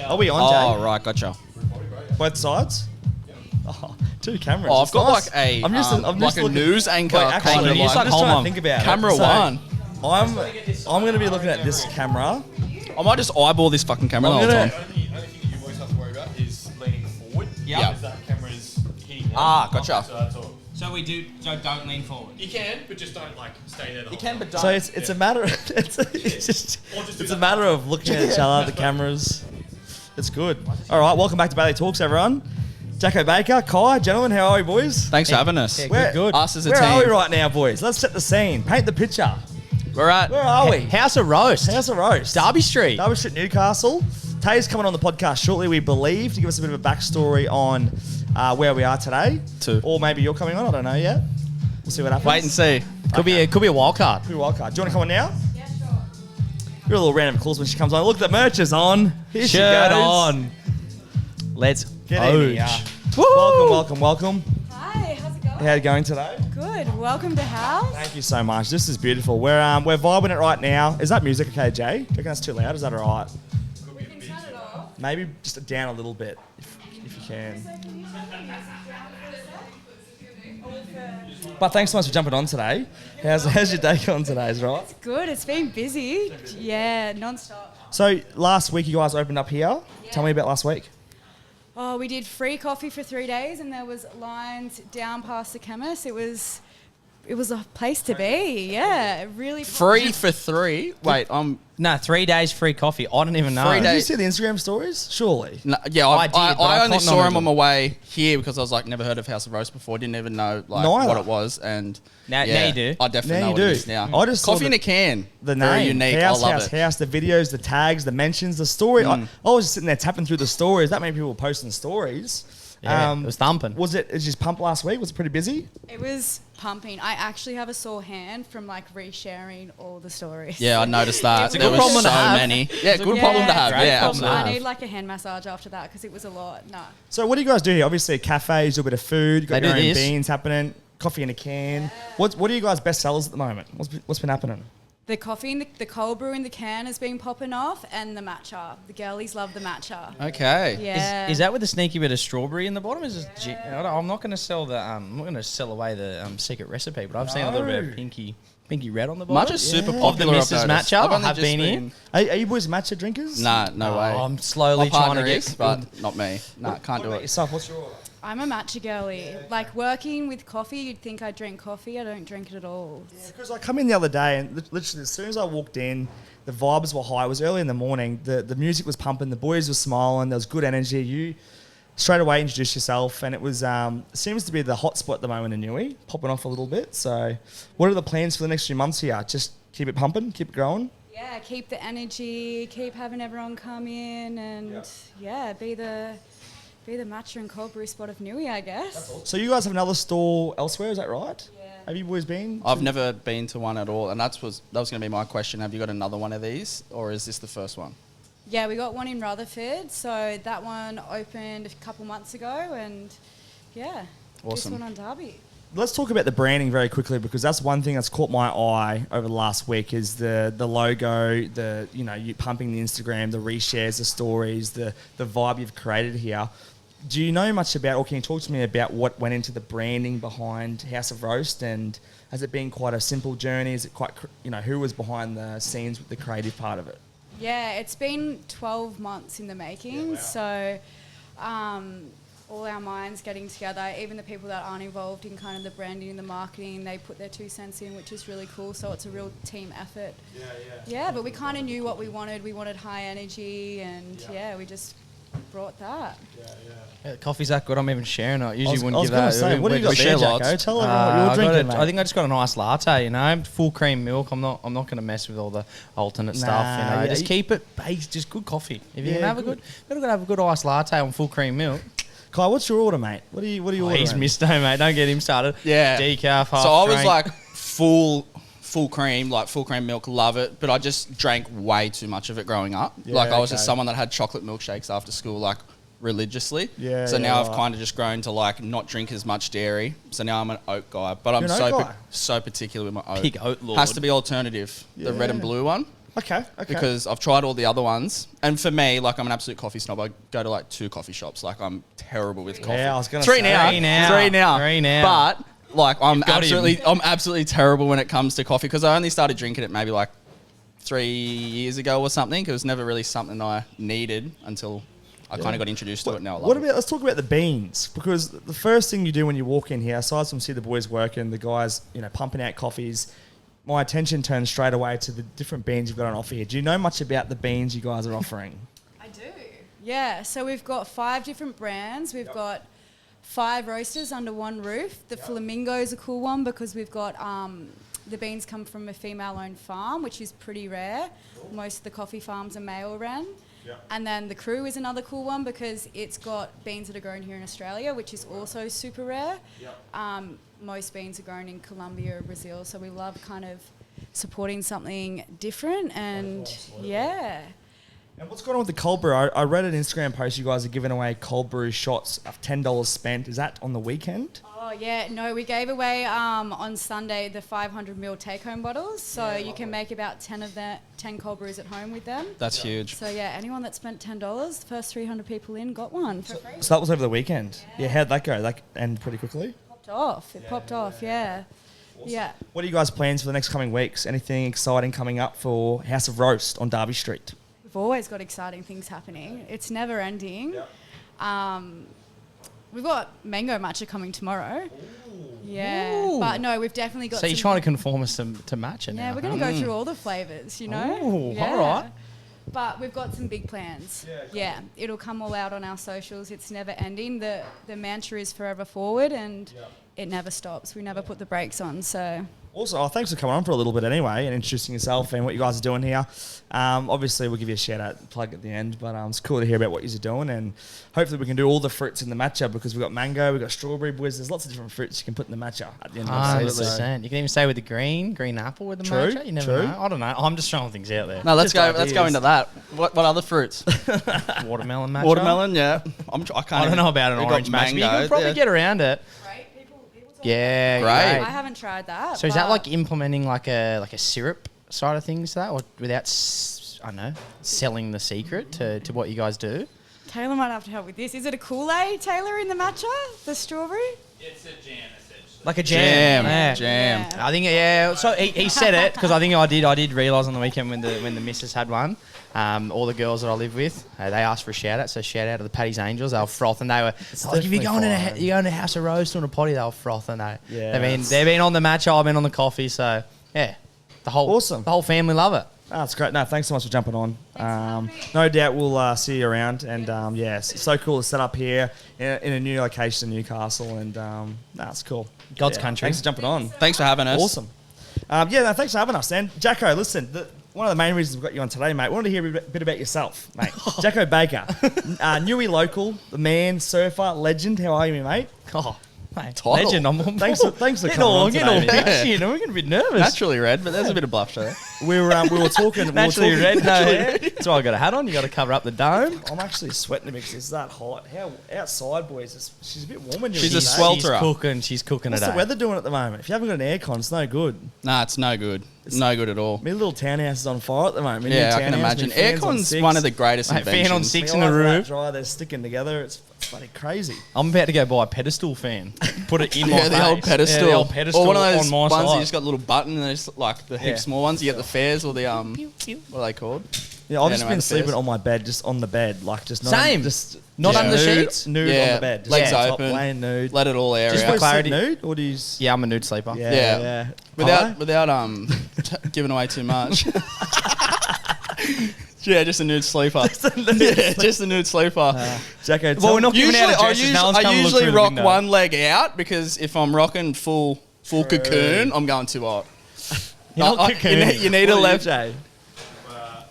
Are we on, Jay? Oh, right, gotcha. Both sides? Oh, two cameras. Oh, I've It's got nice. I'm just a news anchor. Wait, actually, kind of I'm just trying to think about Camera it. So, one. I'm going to be looking at this camera. I might just eyeball this fucking camera the whole time. The only thing you always have to worry about is leaning forward. Yeah. Because that camera is hitting there. Gotcha. So that's all. So don't lean forward. You can, but just don't stay there. You can, but don't. So it's a matter of it's a matter of looking at each other, the cameras. It's good. All right, welcome back to Bailey Talks, everyone. Jacko Baker, Kai, gentlemen, how are you, boys? Thanks for having us. Where- Good. Us as a Where team. are we right now, boys? Let's set the scene. Paint the picture. We're at. Where are we? House of Roast. House of Roast. Derby Street. Derby Street, Newcastle. Tay's coming on the podcast shortly, we believe, to give us a bit of a backstory on where we are today. Or maybe you're coming on, I don't know yet. We'll see what happens. Wait and see. Could be a wild card. Could be a wild card. Do you want to come on now? Yeah, sure. You're a little round of applause when she comes on. Look, the merch is on. Here she Shirt goes. on. Let's Get in here. Woo! Welcome. Hi, how's it going? How are you going today? Good. Welcome to house. Thank you so much. This is beautiful. We're vibing it right now. Is that music okay, Jay? Do you reckon that's too loud? Is that all right? We can turn it off. Maybe just down a little bit, if you can. But thanks so much for jumping on today. How's your day going today? Is it right? It's good. It's been busy. Yeah, non-stop. So last week you guys opened up here. Yeah. Tell me about last week. Oh, we did free coffee for 3 days, and there was lines down past the chemist. It was a place to be. Yeah, really. Free for 3. Wait, No, 3 days free coffee. I don't even know. 3 Did days. you see the Instagram stories? Surely. No, yeah, I did, but I I only cottoned saw on him it. on my way here because I was like, never heard of House of Roast before. Didn't even know Neither. what it was, and Now you do. I definitely Now know you what do. it is now. I just saw Coffee in a can. The Very name, unique. House, I love House, it. House, the videos, the tags, the mentions, the story. I was just sitting there tapping through the stories. That many people were posting stories. Yeah, it was thumping. Was it just pump last week? Was it pretty busy? It was pumping. I actually have a sore hand from resharing all the stories. Yeah, I noticed that. It's a There good was problem so to have. many. Yeah, good problem to have. great Yeah, problem to absolutely. have. I need a hand massage after that because it was a lot. No. So what do you guys do here? Obviously, cafes, do a bit of food. You've got They your do own this. beans happening. Coffee in a can. What are you guys' best sellers at the moment? What's been happening? The coffee in the cold brew in the can has been popping off, and the matcha. The girlies love the matcha. Okay. Yeah. Is that with a sneaky bit of strawberry in the bottom? I'm not going to sell away the secret recipe, but I've seen a little bit of pinky pinky red on the bottom. Matcha's super Of the popular. I've Mrs. noticed. Matcha, I've only have just been in. Are you boys matcha drinkers? Nah, no way. I'm slowly My trying to partner get is, but not me. Nah, can't do it. Yourself, what's your order? I'm a matcha girly. Like working with coffee, you'd think I drink coffee. I don't drink it at all. Because I come in the other day and literally as soon as I walked in, the vibes were high. It was early in the morning. The music was pumping. The boys were smiling. There was good energy. You straight away introduced yourself, and it was seems to be the hot spot at the moment in Newey, popping off a little bit. So, what are the plans for the next few months here? Just keep it pumping, keep it growing. Yeah, keep the energy, keep having everyone come in, and be the matcha and cold brew spot of Newey, I guess. So you guys have another store elsewhere, is that right? Yeah. Have you boys been? I've never been to one at all, and that was going to be my question. Have you got another one of these, or is this the first one? Yeah, we got one in Rutherford, so that one opened a couple months ago, and Awesome. this one on Derby. Let's talk about the branding very quickly, because that's one thing that's caught my eye over the last week is the logo, you pumping the Instagram, the reshares, the stories, the vibe you've created here. Do you know much about, or can you talk to me about what went into the branding behind House of Roast, and has it been quite a simple journey? Is it quite, who was behind the scenes with the creative part of it? Yeah, it's been 12 months in the making, so all our minds getting together, even the people that aren't involved in kind of the branding and the marketing, they put their 2 cents in, which is really cool, so it's a real team effort. Yeah, but we kind of knew what we wanted. We wanted high energy, and we just brought that. Yeah, coffee's that good. I'm even sharing it. Usually I wouldn't was give that. going to say, what do you got we there, share Jacko? lots. Tell everyone what you're drinking, mate. I think I just got a nice latte, full cream milk. I'm not going to mess with all the alternate stuff, Just keep it based, just good coffee. If you can have gotta have a good iced latte on full cream milk. Kai, what's your order, mate? What are you ordering? He's misto, mate. Don't get him started. Yeah. Decaf, half So I was strength. like full cream, like full cream milk, love it. But I just drank way too much of it growing up. Yeah, I was okay. just someone that had chocolate milkshakes after school, like religiously. Yeah, So yeah, now I've right. kind of just grown to like not drink as much dairy. So now I'm an oat guy. But I'm You're an oat guy? so particular with my oat. Big oat lord. Has to be alternative. The red and blue one. Okay. because I've tried all the other ones. And for me, like, I'm an absolute coffee snob. I go to like 2 coffee shops. Like, I'm terrible with coffee. Yeah, I was gonna Three say. now. Three now. But like, I'm got him. absolutely terrible when it comes to coffee because I only started drinking it maybe like 3 years ago or something. It was never really something I needed until I kind of got introduced to it. Now I love it. Let's talk about the beans, because the first thing you do when you walk in here, aside from see the boys working, the guys, pumping out coffees, my attention turns straight away to the different beans you've got on offer here. Do you know much about the beans you guys are offering? I do. Yeah, so we've got 5 different brands. We've got 5 roasters under one roof. The Flamingo is a cool one because we've got the beans come from a female-owned farm, which is pretty rare. Most of the coffee farms are male-run. And then the Crew is another cool one because it's got beans that are grown here in Australia, which is also super rare. Most beans are grown in Colombia or Brazil, so we love kind of supporting something different. And yeah. And what's going on with the cold brew? I read an Instagram post you guys are giving away cold brew shots of $10 spent. Is that on the weekend? Oh yeah, no, we gave away on Sunday the 500ml take-home bottles, so you can make about 10 cold brews at home with them. That's huge. So yeah, anyone that spent $10, the first 300 people in got one for free. So that was over the weekend. Yeah, how'd that go? That ended pretty quickly? It popped off, yeah. Awesome. Yeah. What are you guys' plans for the next coming weeks? Anything exciting coming up for House of Roast on Derby Street? We've always got exciting things happening. It's never ending. We've got mango matcha coming tomorrow. Yeah. Ooh. But no, we've definitely got So you're trying to conform us to matcha now? Yeah, we're going to go through all the flavours, Ooh, Yeah. all right. But we've got some big plans. Yeah, it'll come all out on our socials. It's never ending. The mantra is forever forward, and it never stops. We never put the brakes on, so... Also, thanks for coming on for a little bit anyway and introducing yourself and what you guys are doing here. Obviously, we'll give you a shout-out plug at the end, but it's cool to hear about what you're doing, and hopefully we can do all the fruits in the matcha because we've got mango, we've got strawberry, boys. There's lots of different fruits you can put in the matcha at the end of the day. 100%. You can even say with the green apple with the True, matcha. You never know. I don't know. I'm just throwing things out there. No, let's Just go into that. What other fruits? Watermelon matcha. Watermelon, yeah. I don't know about an We've got orange matcha, but you mango, can probably get around it. People talk Yeah, Great. great. I haven't tried that. So is that but like implementing like a syrup side of things to that, or without I don't know, selling the secret to what you guys do? Taylor might have to help with this. Is it a Kool-Aid, Taylor, in the matcha? The strawberry? It's a jam, essentially. Like a jam. Jam. Yeah. I think So he said it because I think I did realise on the weekend when the missus had one. All the girls that I live with, they asked for a shout out. So shout out to the Paddy's Angels. They were frothing. They were like, if you're going to House of Roast on a potty, they were frothing. They've been on the matcha. I've been on the coffee. So yeah, the whole family love it. That's great. No, thanks so much for jumping on. No doubt we'll see you around. And it's so cool to set up here in a new location in Newcastle. And that's cool. God's country. Thanks for jumping on. Thanks for having us. Awesome. Thanks for having us. And Jacko, listen, one of the main reasons we've got you on today, mate, wanted to hear a bit about yourself, mate. Jacko Baker, Newey local, the man, surfer, legend. How are you, mate? Oh, mate, Title. legend. Thanks for coming on Getting all today, mate. bitchy, we're getting a bit nervous. Naturally red, but there's a bit of blush there. We were talking. Naturally red, no hair. That's why I got a hat on. You got to cover up the dome. I'm actually sweating a bit because it's that hot. How outside, boys? She's a bit warm in here. She's a today. swelterer. She's cooking What's today. the weather doing at the moment? If you haven't got an aircon, it's no good. Nah, it's no good. No good at all. My little townhouse is on fire at the moment. My Yeah, new I can townhouse, imagine. my fans on Aircon's 6. one of the greatest Mate, fan inventions. on 6 My in a eyes are that roof. dry, they're sticking together. It's bloody crazy. I'm about to go buy a pedestal fan. Put it in my Yeah, the old face. pedestal. Yeah, the old pedestal or one of those on my ones side. you just got a little button and there's like the heap small ones. You get the fairs or the what are they called? Yeah, I've Yeah, just no, been the sleeping fairs. on my bed, just on the bed, like just not Same. just Not under the nude, sheets? nude Yeah, on the bed, just legs top open. laying nude. Let it all air Just out. for clarity. nude, or do you? Yeah, I'm a nude sleeper. Yeah. Without giving away too much. Yeah, just a nude sleeper. Just a nude sleeper. Jacko, Well, we're not giving out addresses. No one's I come and look usually through the rock window. one leg out because if I'm rocking full cocoon, I'm going too hot. You're not cocooning. You need a left. Jay.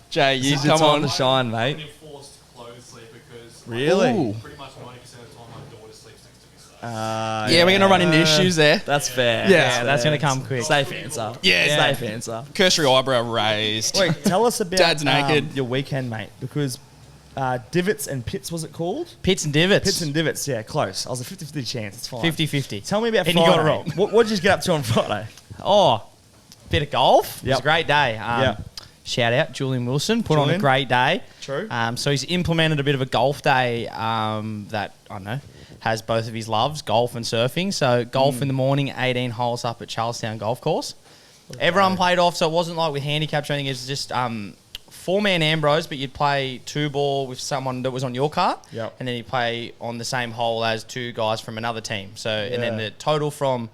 Jay, you This is your come time on. to shine, I'm mate. enforced clothes sleep because Really? Ooh. pretty much 90% of the time my daughter sleeps next to me. So. Yeah, we're gonna run into issues there. That's fair. Yeah, that's going to come quick. Safe answer. Yeah. Safe answer. Cursory eyebrow raised. Wait, tell us about Dad's naked. your weekend, mate, because Divots and Pits, was it called? Pits and divots. Pits and Divots, yeah, close. I was a 50-50 chance, it's fine. 50-50. Tell me about And you Friday. got it wrong. What did you get up to on Friday? Oh, bit of golf. It was Yep. a great day. Yep. shout out Julian Wilson, put on a Julian. great day. True. So he's implemented a bit of a golf day that, I don't know, has both of his loves, golf and surfing. So golf in the morning, 18 holes up at Charlestown Golf Course. Everyone played off, so it wasn't like with handicaps or anything. It was just 4-man Ambrose, but you'd play 2-ball with someone that was on your cart. Yep. And then you play on the same hole as 2 guys from another team. So and then the total from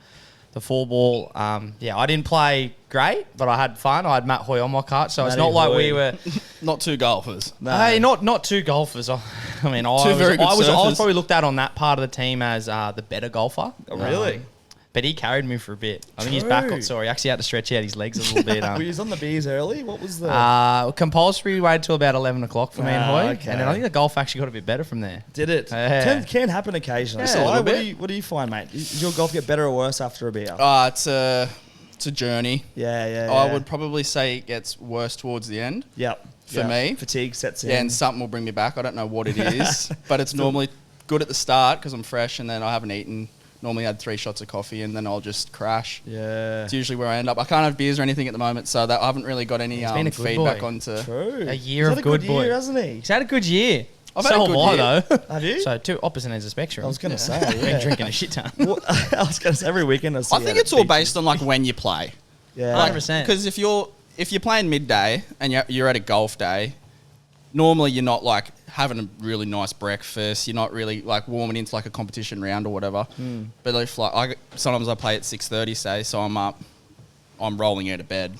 the 4-ball, I didn't play great, but I had fun. I had Matt Hoy on my cart, so it's Matty not like Hoy. we were. Not 2 golfers. Hey, not 2 golfers. I mean, I very good was surfers. probably looked at on that part of the team as the better golfer. Oh, really? But he carried me for a bit. I think his back got sore. He actually had to stretch out his legs a little bit. Were you on the beers early? What was the... Compulsory waited till about 11 o'clock for me and Hoy. Okay. And then I think the golf actually got a bit better from there. Did it? Yeah. Can happen occasionally. Yeah, So a little what do you find, mate? Does your golf get better or worse after a beer? It's a journey. Yeah. I would probably say it gets worse towards the end. Yep. For me. Fatigue sets in. Yeah, and something will bring me back. I don't know what it is, but it's normally good at the start because I'm fresh and then I haven't eaten. Normally had 3 shots of coffee and then I'll just crash. Yeah. It's usually where I end up. I can't have beers or anything at the moment, so that I haven't really got any He's been a good feedback boy. onto. True. A year He's of had a good boy. year, hasn't he? He's had a good year. I've had a so good have I, year. though. Have you? So, 2 opposite ends of the spectrum. I was going to say, Been yeah. drinking a shit ton. Well, I was going to say, every weekend I see I you think at it's all beaches. based on like when you play. Yeah. 100%. Because if you're playing midday and you're at a golf day, normally you're not like having a really nice breakfast. You're not really like warming into like a competition round or whatever. But if like sometimes I play at 6:30, say, so I'm up, I'm rolling out of bed,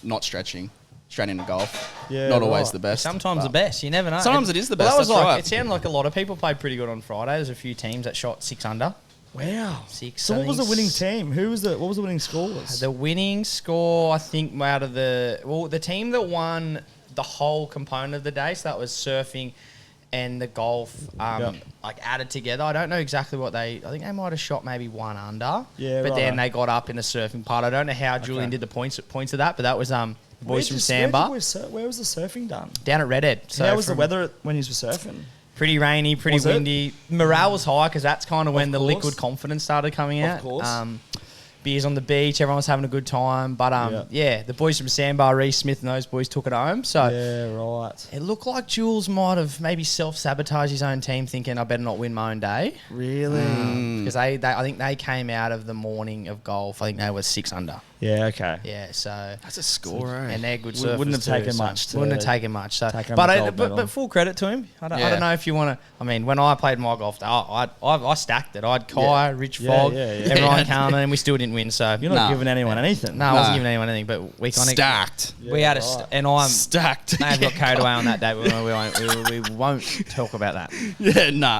not stretching, straight into golf. Yeah, not always right. the best. Sometimes the best. You never know. Sometimes it is the Well, best, that was that's like, right. It sounded like a lot of people played pretty good on Friday. There's a few teams that shot 6 under. Wow. 6. So I what was the think winning team? What was the winning scores? The winning score, I think, out of the team that won the whole component of the day, so that was surfing and the golf, like added together. I don't know exactly what I think they might have shot maybe 1 under. Yeah, but right. then they got up in the surfing part. I don't know how Julian did the points of that, but that was the boys from Sandbar Where was the surfing done? down at Redhead. So How was the from- weather when you were surfing? Pretty rainy, pretty Was it? windy. Morale was high because that's kind of when the course. liquid confidence started coming Of out. course. Beers on the beach, everyone was having a good time. But the boys from Sandbar, Reece Smith and those boys took it home. So Yeah, right. it looked like Jules might have maybe self-sabotaged his own team thinking I better not win my own day. Really? Because I think they came out of the morning of golf, I think they were 6 under. Yeah, okay. Yeah, so... That's a score, eh? And they're good surfers Wouldn't have too, taken so much to wouldn't have taken much. So, take home but, the I, gold but medal. but full credit to him. I Yeah. don't know if you want to. I mean, when I played my golf day, I stacked it. I had Kai, Rich Yeah, Fogg, yeah. everyone coming, and we still didn't win. So You're not Nah. giving anyone anything. no, I wasn't Nah. giving anyone anything. But we kind of Stacked. we had a and I'm Stacked. may have got carried away on that day. We won't talk about that. Yeah, nah.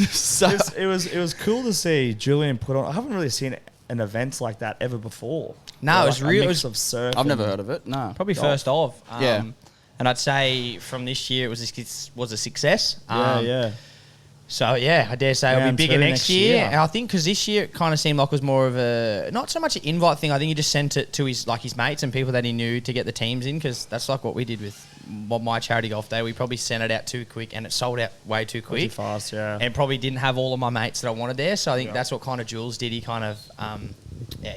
So, It was cool to see Julian put on. I haven't really seen an event like that ever before. No, Where, it was like, a real. It mix was of surf. I've never and- heard of it. No. probably golf. first of. Yeah. And I'd say from this year it was a success. Yeah. So yeah, I dare say it'll Round be bigger two next next year. year. And I think because this year it kind of seemed like it was more of a not so much an invite thing. I think he just sent it to his mates and people that he knew to get the teams in because that's like what we did with my charity golf day. We probably sent it out too quick and it sold out way too Too quick. fast, yeah. And probably didn't have all of my mates that I wanted there. So I think that's what kind of Jules did. He kind of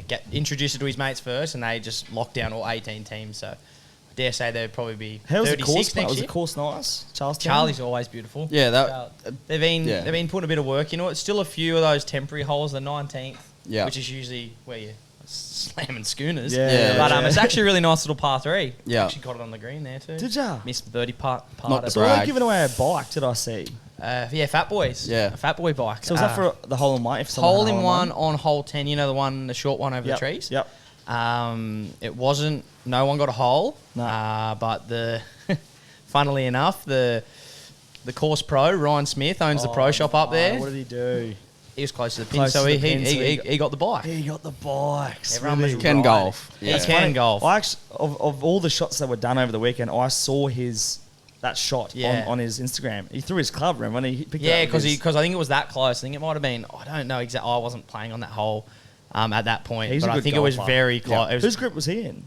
get introduced it to his mates first, and they just locked down all 18 teams. So I dare say there'd probably be How was the 36 course? next Was year. the course nice? Charlestown? Charlie's always beautiful. Yeah, that. They've been putting a bit of work into it. Still a few of those temporary holes, the 19th, Yeah. which is usually where you're slamming schooners. Yeah, But it's actually a really nice little par 3. Yeah. Actually got it on the green there too. Did ya? Missed the birdie part. Not the So they were brag. giving away a bike, did I see? Yeah, Fat Boys. Yeah. A Fat Boy bike. So was that for the hole in one? If someone hole had in a one on hole 10? You know the short one over Yep, the trees. Yep. It wasn't. No one got a hole. No. But funnily enough, the course pro Ryan Smith owns the pro shop up there. What did he do? He was close to the pin, Close so to the pin, so he got the bike. He got the bikes. Everyone was Can right. golf. He Yeah. can golf. I actually, of all the shots that were done over the weekend, I saw that shot Yeah. on his Instagram. He threw his club around when he picked it Yeah, up. with his- because I think it was that close. I think it might have been. I don't know exactly. I wasn't playing on that hole at that point, He's but a I good think it was golfer. very close. Yeah. Whose group was he in?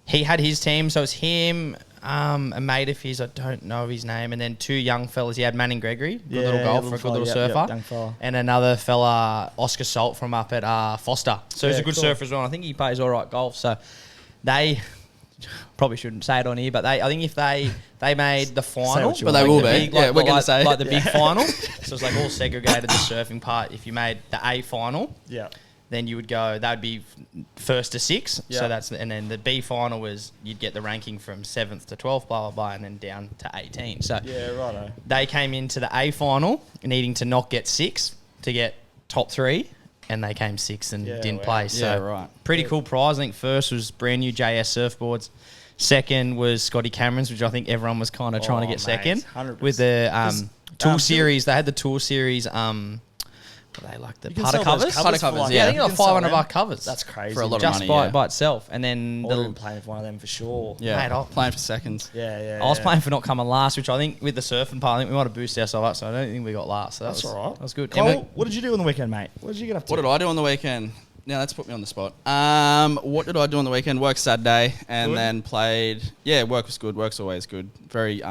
He had his team, so it was him, a mate of his, I don't know his name, and then 2 young fellas. He had Manning Gregory, good little golfer, good little surfer, young fella. and another fella, Oscar Salt from up at Foster. So he's Yeah, a good cool. surfer as well. And I think he plays all right golf. So they probably shouldn't say it on here, but I think if they made the final, what you But they want. will be. Yeah, we're gonna say. like the big final. So it's like all segregated, the surfing part. If you made the A final, Yeah. then you would go. That would be first to 6. Yeah. So and then the B final was you'd get the ranking from 7th to 12th, blah blah blah, and then down to 18. So Yeah, righto. they came into the A final needing to not get 6 to get top 3, and they came 6th and Yeah, didn't wow. play. So Yeah, right. pretty cool prize. I think first was brand new JS surfboards. Second was Scotty Cameron's, which I think everyone was kind of trying to Oh, get mate, second 100%. with the tool Bill- series. They had the tool series. What are they like the You can putter sell those covers? covers Putter for covers, like- yeah. I think you they're can sell $500 them. covers. That's crazy. For a lot of just money, by, yeah. by itself. And then I would have been playing for one of them for sure. Yeah, Mate, I'll- playing for seconds. Yeah. I was playing for not coming last, which I think with the surfing part, I think we might have boosted ourselves up. So I don't think we got last. So That's was, all right. That was good. Cole, what did you do on the weekend, mate? What did you get up to? What did I do on the weekend? Now that's put me on the spot. What did I do on the weekend? Worked Saturday and Good? then played. Yeah, work was good. Work's always good. Very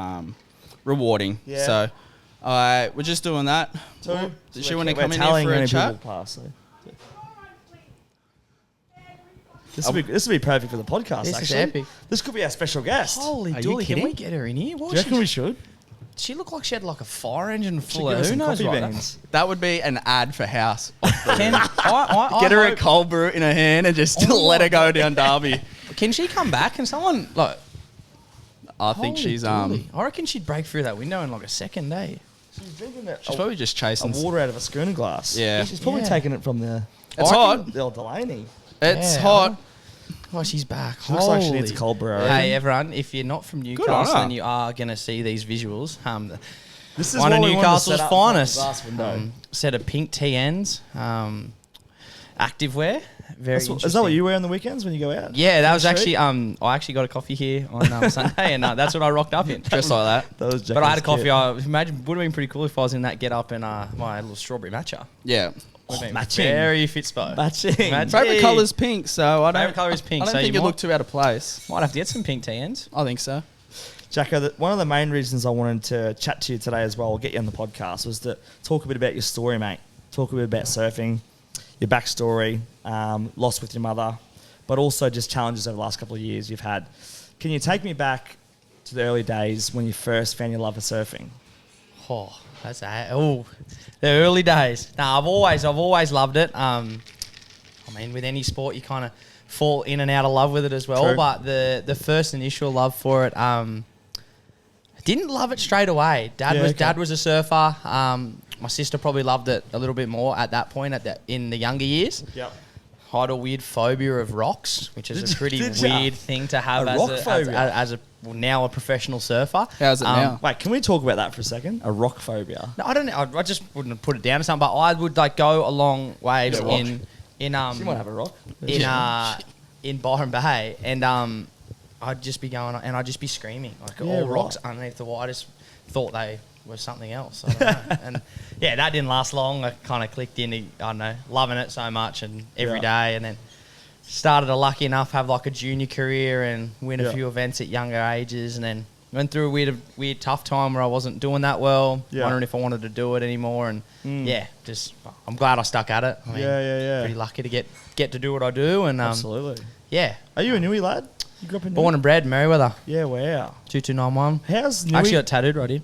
rewarding. Yeah. So we're just doing that. So, Does she want to we're come in here tallying for how a many chat? people pass, so. This would be perfect for the podcast. This is actually, epic. This could be our special guest. Holy Are you dooly, can kidding? we get her in here? Do you reckon we should? She looked like she had like a fire engine Should full give of us who some knows coffee what. beans. That would be an ad for House. Can, I Get her a hope- cold brew in her hand and just Oh let my her go down Derby. Can she come back? Can someone like? I think holy she's dooly. I reckon she'd break through that window in like a second, eh? She's drinking she's probably just chasing. water out of a schooner glass. Yeah. She's probably Yeah. taking it from the. It's I hot. reckon the old Delaney. It's Yeah, hot. Oh, she's back. She looks like she needs a Holy. cold brew. Hey everyone, if you're not from on Newcastle her. and you are going to see these visuals, This is one of what we wanted to Newcastle's set up in front of the finest. glass window. Set of pink TNs, activewear. Very Is that what interesting. you wear on the weekends when you go out? Yeah, that was Street? actually I actually got a coffee here on Sunday, and that's what I rocked up in. Just like that. That was But I had a Jackie's coffee. kit. I imagine would have been pretty cool if I was in that get up and my little strawberry matcha. Yeah. Would've been matching. very fit spot. Matching. Matching. Favorite Hey. colour's pink, so I don't. Favourite colour is pink, I don't so think you you look might- too out of place. Might have to get some pink TNs. I think so. Jacko, one of the main reasons I wanted to chat to you today as well, get you on the podcast, was to talk a bit about your story, mate. Talk a bit about surfing, your backstory, loss with your mother, but also just challenges over the last couple of years you've had. Can you take me back to the early days when you first found your love for surfing? Oh, that's the early days. Nah, I've always loved it. I mean, with any sport, you kind of fall in and out of love with it as well. True. But the first initial love for it, didn't love it straight away. Dad was a surfer. My sister probably loved it a little bit more at that point in the younger years. Yep. I had a weird phobia of rocks, which is a pretty Did ya? weird thing to have A as rock a, phobia? as a now a professional surfer. How's it now? Wait, can we talk about that for a second? A rock phobia. No, I don't know. I just wouldn't put it down to something, but I would like go along waves Yeah, rock. in She might have a rock. in Byron Bay, and I'd just be going and I'd just be screaming like Yeah, all rocks right. underneath the water. I just thought they were something else. I don't know. And yeah, that didn't last long. I kind of clicked into I don't know, loving it so much and every day, and then started to lucky enough have like a junior career and win Yeah. a few events at younger ages, and then went through a weird tough time where I wasn't doing that well, Yeah. wondering if I wanted to do it anymore, and just I'm glad I stuck at it. I mean, Yeah. pretty lucky to get to do what I do, and Absolutely. yeah, Are you a Newey lad? You grew up in born Newey? and bred Merriweather, Yeah, wow. 2291. How's Newey? I actually got tattooed right here.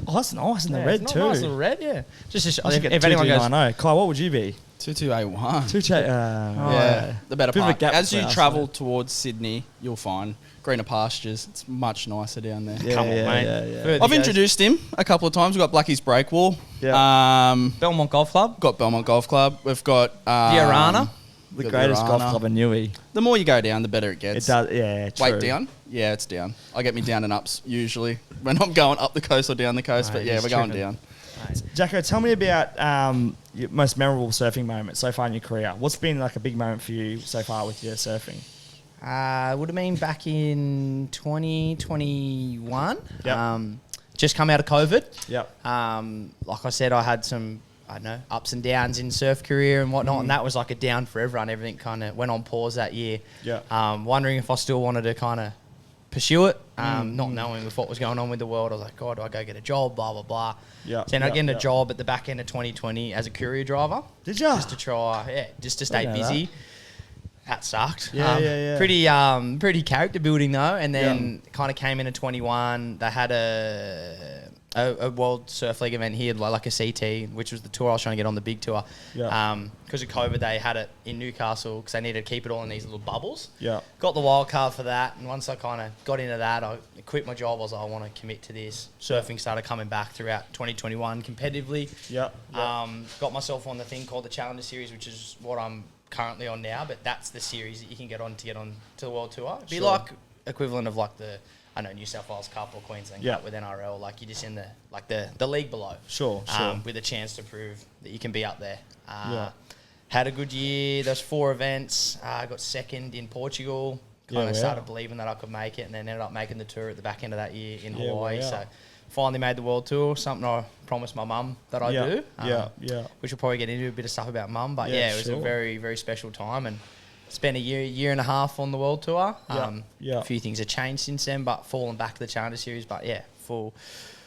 Oh, that's nice. And the Yeah, red it's too. not nice little red, yeah. Just I should if, get if anyone goes, 2290. Kai, what would you be? 2281. Yeah. The better Bit of a part. gap As you for us, travel mate. towards Sydney, you'll find greener pastures. It's much nicer down there. Yeah, come on, yeah, mate. yeah. Further I've goes. introduced him a couple of times. We've got Blackie's Break Wall. Yeah. Belmont Golf Club, Got Belmont Golf Club. We've got Diorana. The got greatest golf Diorana. club in Newey. The more you go down, the better it It gets. does, yeah, true. Weight down? Yeah, it's down. I get me down and ups usually when I'm going up the coast or down the coast. Mate, But yeah, he's we're going tripping. down. Jacko, tell me about your most memorable surfing moment so far in your career. What's been like a big moment for you so far with your surfing? Would have been back in 2021. Yep. Just come out of COVID. Yep. Like I said, I had some, I don't know, ups and downs in surf career and whatnot, and that was like a down for everyone. Everything kind of went on pause that year. Yeah. Wondering if I still wanted to kind of pursue it, not knowing with what was going on with the world. I was like, God, do I go get a job? Blah, blah, blah. Yeah, So I ended up getting yeah. a job at the back end of 2020 as a courier driver. Did ya? Just to try, just to stay know busy. That sucked. Yeah. Pretty character building though, and then kind of came into 21. They had a World Surf League event here, like a CT, which was the tour I was trying to get on, the big tour. Yeah. Because of COVID, they had it in Newcastle because they needed to keep it all in these little bubbles. Yeah. Got the wild card for that, and once I kind of got into that, I quit my job. I was like, I want to commit to this. Surfing started coming back throughout 2021 competitively. Yeah. Got myself on the thing called the Challenger Series, which is what I'm currently on now, but that's the series that you can get on to the World Tour. It'd be like equivalent of like the New South Wales Cup or Queensland Cup with NRL. Like you're just in the league below. Sure. With a chance to prove that you can be up there. Had a good year. There's 4 events. I got second in Portugal. Kind of started believing that I could make it, and then ended up making the tour at the back end of that year in Hawaii. Wow. So finally made the World Tour, something I promised my mum that I'd do. Which we'll probably get into a bit of stuff about mum. But it was a very, very special time. And spent a year and a half on the World Tour. A few things have changed since then, but fallen back to the Challenger Series. But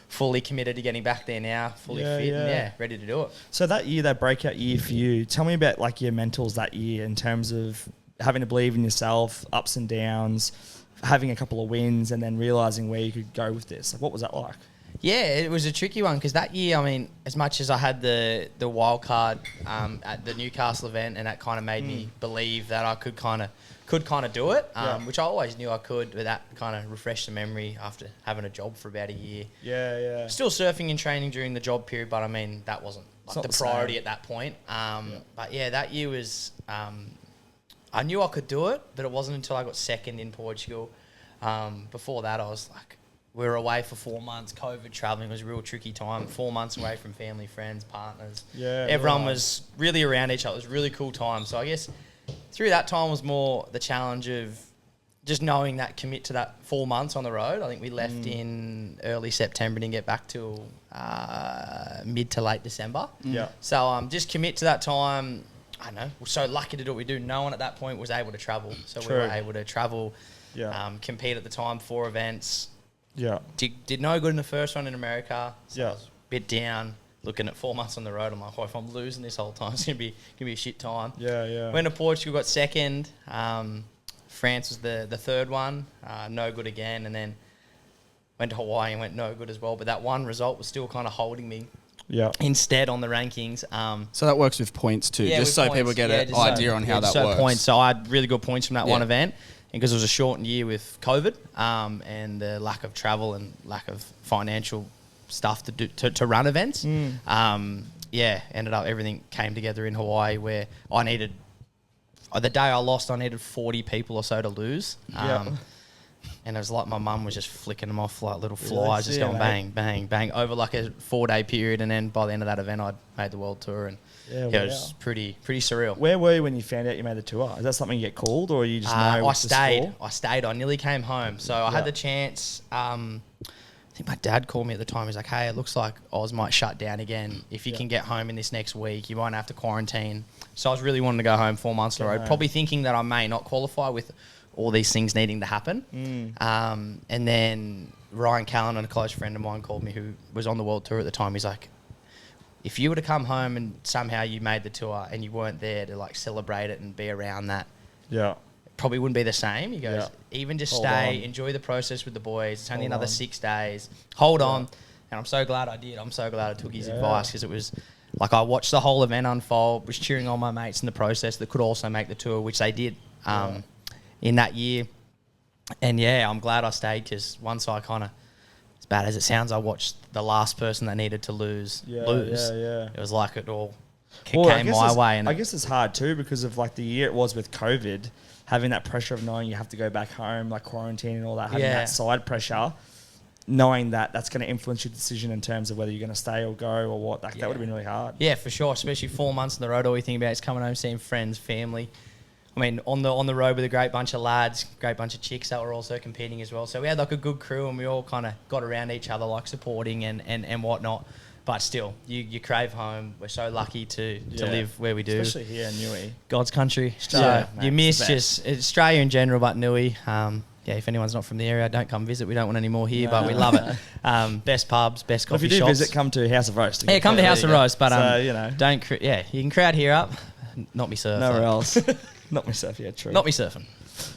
fully committed to getting back there now, fully fit and ready to do it. So that year, that breakout year for you, tell me about like your mentals that year in terms of having to believe in yourself, ups and downs, having a couple of wins, and then realising where you could go with this. Like, what was that like? Yeah, it was a tricky one because that year, I mean, as much as I had the wild card at the Newcastle event, and that kind of made me believe that I could kind of do it, which I always knew I could, but that kind of refreshed the memory after having a job for about a year. Yeah. Still surfing and training during the job period, but I mean, that wasn't like the priority at that point. But that year was, I knew I could do it, but it wasn't until I got second in Portugal. Before that, I was like, we were away for 4 months. COVID traveling was a real tricky time. 4 months away from family, friends, partners. Yeah, everyone was really around each other. It was a really cool time. So I guess through that time was more the challenge of just knowing that commit to that 4 months on the road. I think we left in early September, didn't get back till mid to late December. Yeah. So just commit to that time. I don't know. We're so lucky to do what we do. No one at that point was able to travel. So we were able to travel, compete at the time, 4 events. Yeah. Did no good in the first one in America. So I was Yeah. a bit down. Looking at 4 months on the road, I'm like, if I'm losing this whole time, it's gonna be a shit time. Yeah. Went to Portugal, got second. France was the third one, no good again, and then went to Hawaii and went no good as well. But that one result was still kind of holding me. Yeah. Instead on the rankings. So that works with points too, just so people get an idea on how that works. Points. So I had really good points from that one event. And because it was a shortened year with COVID and the lack of travel and lack of financial stuff to do to run events, ended up everything came together in Hawaii where I needed the day I lost, I needed 40 people or so to lose. And it was like my mum was just flicking them off like little flies, just going bang, bang, bang over like a 4-day period. And then by the end of that event, I'd made the World Tour, and it was pretty surreal. Where were you when you found out you made the tour? Is that something you get called, or you just know? I stayed. I nearly came home, so I had the chance. I think my dad called me at the time. He's like, "Hey, it looks like Oz might shut down again. If you can get home in this next week, you won't have to quarantine." So I was really wanting to go home 4 months on the road, probably thinking that I may not qualify with all these things needing to happen. And then Ryan Callan, a close friend of mine, called me, who was on the World Tour at the time. He's like, if you were to come home and somehow you made the tour and you weren't there to like celebrate it and be around that, it probably wouldn't be the same. He goes, even just stay, enjoy the process with the boys. It's only another 6 days. Hold on. And I'm so glad I did. I'm so glad I took his advice, because it was like I watched the whole event unfold, was cheering on my mates in the process that could also make the tour, which they did in that year. And I'm glad I stayed, because once I kind of, as bad as it sounds, I watched the last person that needed to lose. It was like it all came my way. And I guess it's hard too, because of like the year it was with COVID, having that pressure of knowing you have to go back home, like quarantine and all that, having that side pressure, knowing that that's going to influence your decision in terms of whether you're going to stay or go or what. That would have been really hard. Yeah, for sure. Especially 4 months on the road, all you think about is coming home, seeing friends, family. I mean, on the road with a great bunch of lads, great bunch of chicks that were also competing as well. So we had like a good crew, and we all kind of got around each other, like supporting and whatnot. But still, you crave home. We're so lucky to live where we do. Especially here in Newey. God's country. Australia, so you miss just Australia in general, but Newey. If anyone's not from the area, don't come visit. We don't want any more here, but we love it. Best pubs, best coffee shops. If you do visit, come to House of Roast. Yeah, come to House of Roast, but so, don't. You can crowd here up. Not me, sir. Nowhere else. Not myself, yeah, true. Not me surfing.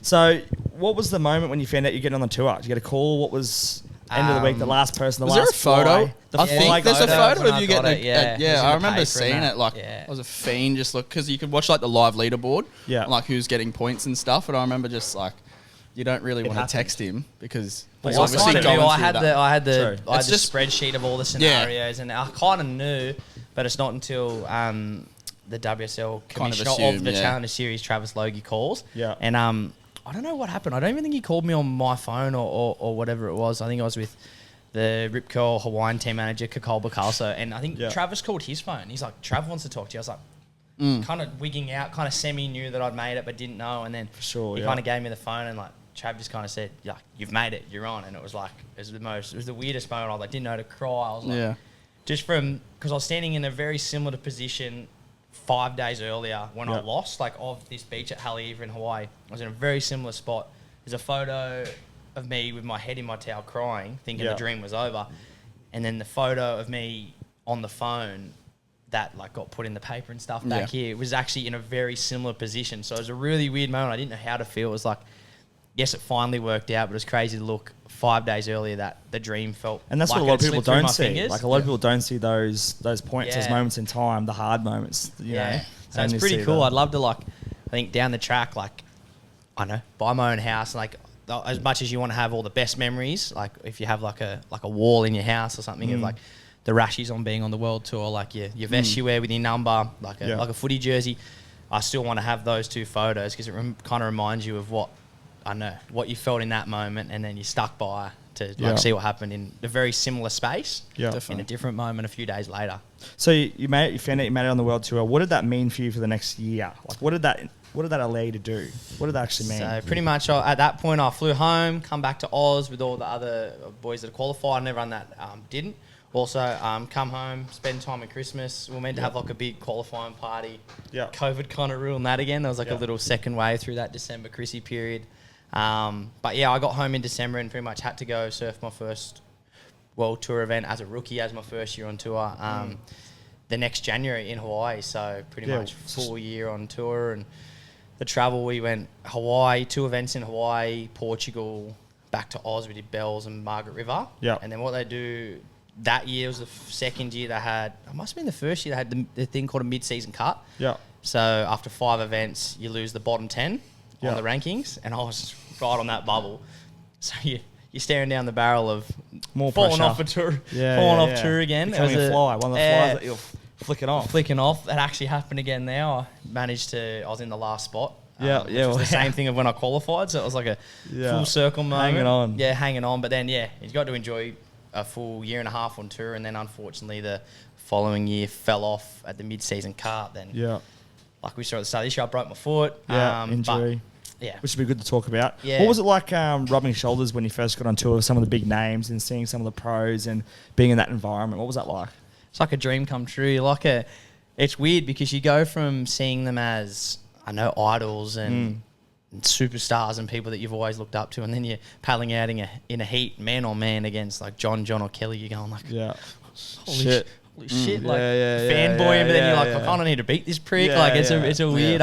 So, what was the moment when you found out you're getting on the tour? Did you get a call? What was end of the week? The last person, the Was there last a photo? fly, the I fly think there's a guy? photo when of I you got getting it, yeah. It was in I the remember paper and seeing that. it. Like, Yeah. I was a fiend. Just look because you could watch like the live leaderboard, Yeah. and, like who's getting points and stuff. And I remember just like, you don't really want to happened. text him because Well, he's I obviously kinda going knew through I had that. the I had True. the It's just- spreadsheet of all the scenarios, and I kind of knew, but it's not until the WSL Kind of commissioner of assume, the yeah. Challenger Series, Travis Logie, calls. Yeah. And I don't know what happened. I don't even think he called me on my phone or whatever it was. I think I was with the Rip Curl Hawaiian team manager, Kakol Bacalso, and I think Yeah. Travis called his phone. He's like, Trav wants to talk to you. I was like, kind of wigging out, kind of semi-knew that I'd made it, but didn't know. And then sure, he yeah. kind of gave me the phone, and like Trav just kind of said, yeah, you've made it, you're on. And it was like, it was the weirdest moment. I like, didn't know to cry. I was like, Yeah. just because I was standing in a very similar position 5 days earlier when I Yeah. lost, like of this beach at Haleiwa in Hawaii. I was in a very similar spot. There's a photo of me with my head in my towel crying, thinking Yeah. the dream was over. And then the photo of me on the phone that like got put in the paper and stuff back here was actually in a very similar position. So it was a really weird moment. I didn't know how to feel. It was like, yes, it finally worked out, but it was crazy to look 5 days earlier that the dream felt And that's like what a lot it of people slipped through don't my see. fingers. Like a lot of people don't see those points, those Yeah. moments in time, the hard moments. You know, So and it's you pretty see cool. the- I'd love to I think down the track, like, I don't know, buy my own house. Like, as much as you want to have all the best memories, like if you have like a wall in your house or something of like the rashes on being on the world tour, like your vest you wear with your number, like a footy jersey, I still want to have those two photos because it kind of reminds you of what you felt in that moment, and then you stuck by to see what happened in a very similar space in a different moment a few days later. So you found out you made it on the world tour. What did that mean for you for the next year? Like, what did that allow you to do? What did that actually mean? So pretty much at that point I flew home, come back to Oz with all the other boys that qualified and everyone that didn't. Also come home, spend time at Christmas. We were meant to have like a big qualifying party. Yeah. COVID kind of ruined that again. There was like a little second wave through that December Chrissy period. But yeah, I got home in December and pretty much had to go surf my first world tour event as a rookie, as my first year on tour. The next January in Hawaii, so pretty much full year on tour. And the travel, we went Hawaii, 2 events in Hawaii, Portugal, back to Oz. We did Bells and Margaret River. Yeah. And then what they do that year was the second year they had, it must have been the first year they had the thing called a mid-season cut. Yeah. So after 5 events, you lose the bottom 10 on the rankings, and I was right on that bubble. So you're staring down the barrel of More falling pressure. off a tour, falling off tour again. Becoming a fly, one of the flies that you're flicking off. Flicking off. That actually happened again now. I was in the last spot. Yeah, which yeah, was well, the same thing of when I qualified, so it was like a Yeah. full circle moment. Hanging on. Yeah, hanging on. But then, you got to enjoy a full year and a half on tour, and then unfortunately the following year fell off at the mid-season cut. Then, like we saw at the start of this year, I broke my foot. Injury. But, yeah. Which would be good to talk about. Yeah. What was it like rubbing shoulders when you first got on tour with some of the big names and seeing some of the pros and being in that environment? What was that like? It's like a dream come true. It's weird because you go from seeing them as, idols and superstars and people that you've always looked up to, and then you're paddling out in a heat, man on man against like John or Kelly. You're going like, Yeah. holy Shit. shit, like Yeah, fanboy, yeah, but then you're like, yeah. I kind of need to beat this prick. Yeah, like it's yeah. a weird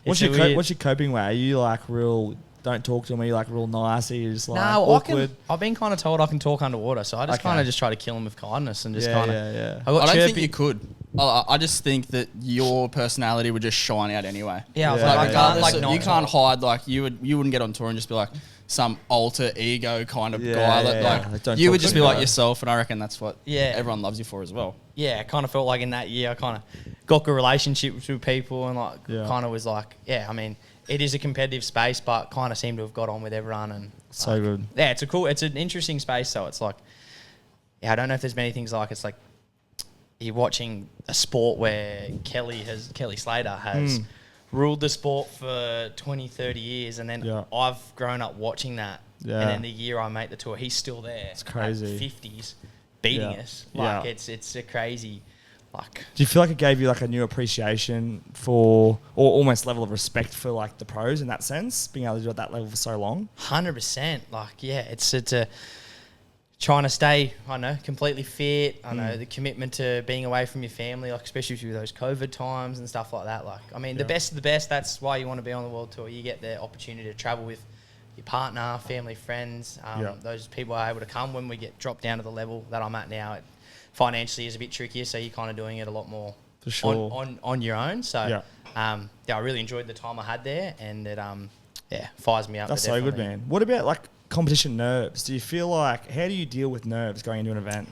What's it's a weird- your coping way? Are you like real? Don't talk to me. Like real nice. Are you just like No, awkward? I've been kind of told I can talk underwater, so I just Okay. kind of just try to kill him with kindness and just Yeah, kind of. yeah. I got I don't think chirpy- you could. I just think that your personality would just shine out anyway. Yeah, I was Yeah, like, Like, I can't regardless like of- not you can't talk. hide like you wouldn't get on tour and just be like some alter ego kind of Yeah, guy. That, yeah, like yeah. Don't you talk would to just me, be like bro. yourself, and I reckon that's what Yeah. everyone loves you for as well. Yeah, I kind of felt like in that year I kind of got good relationships with people and like Yeah. kind of was like, I mean, it is a competitive space, but kind of seemed to have got on with everyone and So like, good. Yeah, it's an interesting space. So it's like, I don't know if there's many things like it's like you're watching a sport where Kelly Slater has ruled the sport for 20, 30 years, and then Yeah. I've grown up watching that. Yeah. And then the year I make the tour, he's still there. It's crazy. At 50s, beating Yeah. us. Like Yeah. it's a crazy. Like, Do you feel like it gave you like a new appreciation for, or almost level of respect for like the pros in that sense, being able to do it at that level for so long? 100%. Like, it's a trying to stay, I don't know, completely fit. I know the commitment to being away from your family, like especially through those COVID times and stuff like that. Like, I mean, the best of the best. That's why you want to be on the world tour. You get the opportunity to travel with your partner, family, friends. Those people are able to come when we get dropped down to the level that I'm at now. It financially is a bit trickier, so you're kind of doing it a lot more For sure. on your own. So, I really enjoyed the time I had there, and it fires me up. That's so good, man. What about like competition nerves? Do you feel like, how do you deal with nerves going into an event?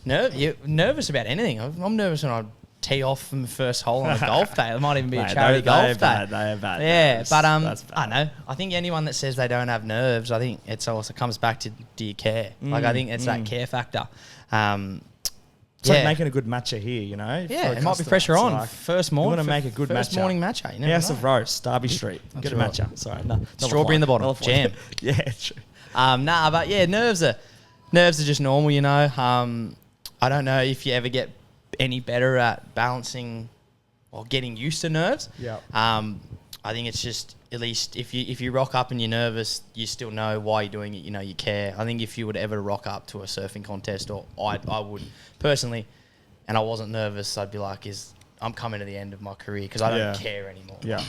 Nervous about anything. I'm nervous when I tee off from the first hole on a golf day. It might even be a charity golf day. They are bad. Yeah, nerves. but That's bad. I don't know. I think anyone that says they don't have nerves, I think it also comes back to, do you care? Like, I think it's that care factor. It's like making a good matcha here, you know? Yeah, for a it might be customer. pressure It's on. like, First morning. You want to make a good first matcha. morning matcha. You never House know. of Roast, Derby Street. Get a right. matcha. Sorry. No, Strawberry in the bottom. Jam. Yeah, true. But yeah, nerves are just normal, you know. I don't know if you ever get any better at balancing or getting used to nerves. Yeah. I think it's just, at least if you rock up and you're nervous, you still know why you're doing it. You know, you care. I think if you would ever rock up to a surfing contest, or I would personally, and I wasn't nervous, I'd be like, I'm coming to the end of my career because I don't care anymore. Yeah.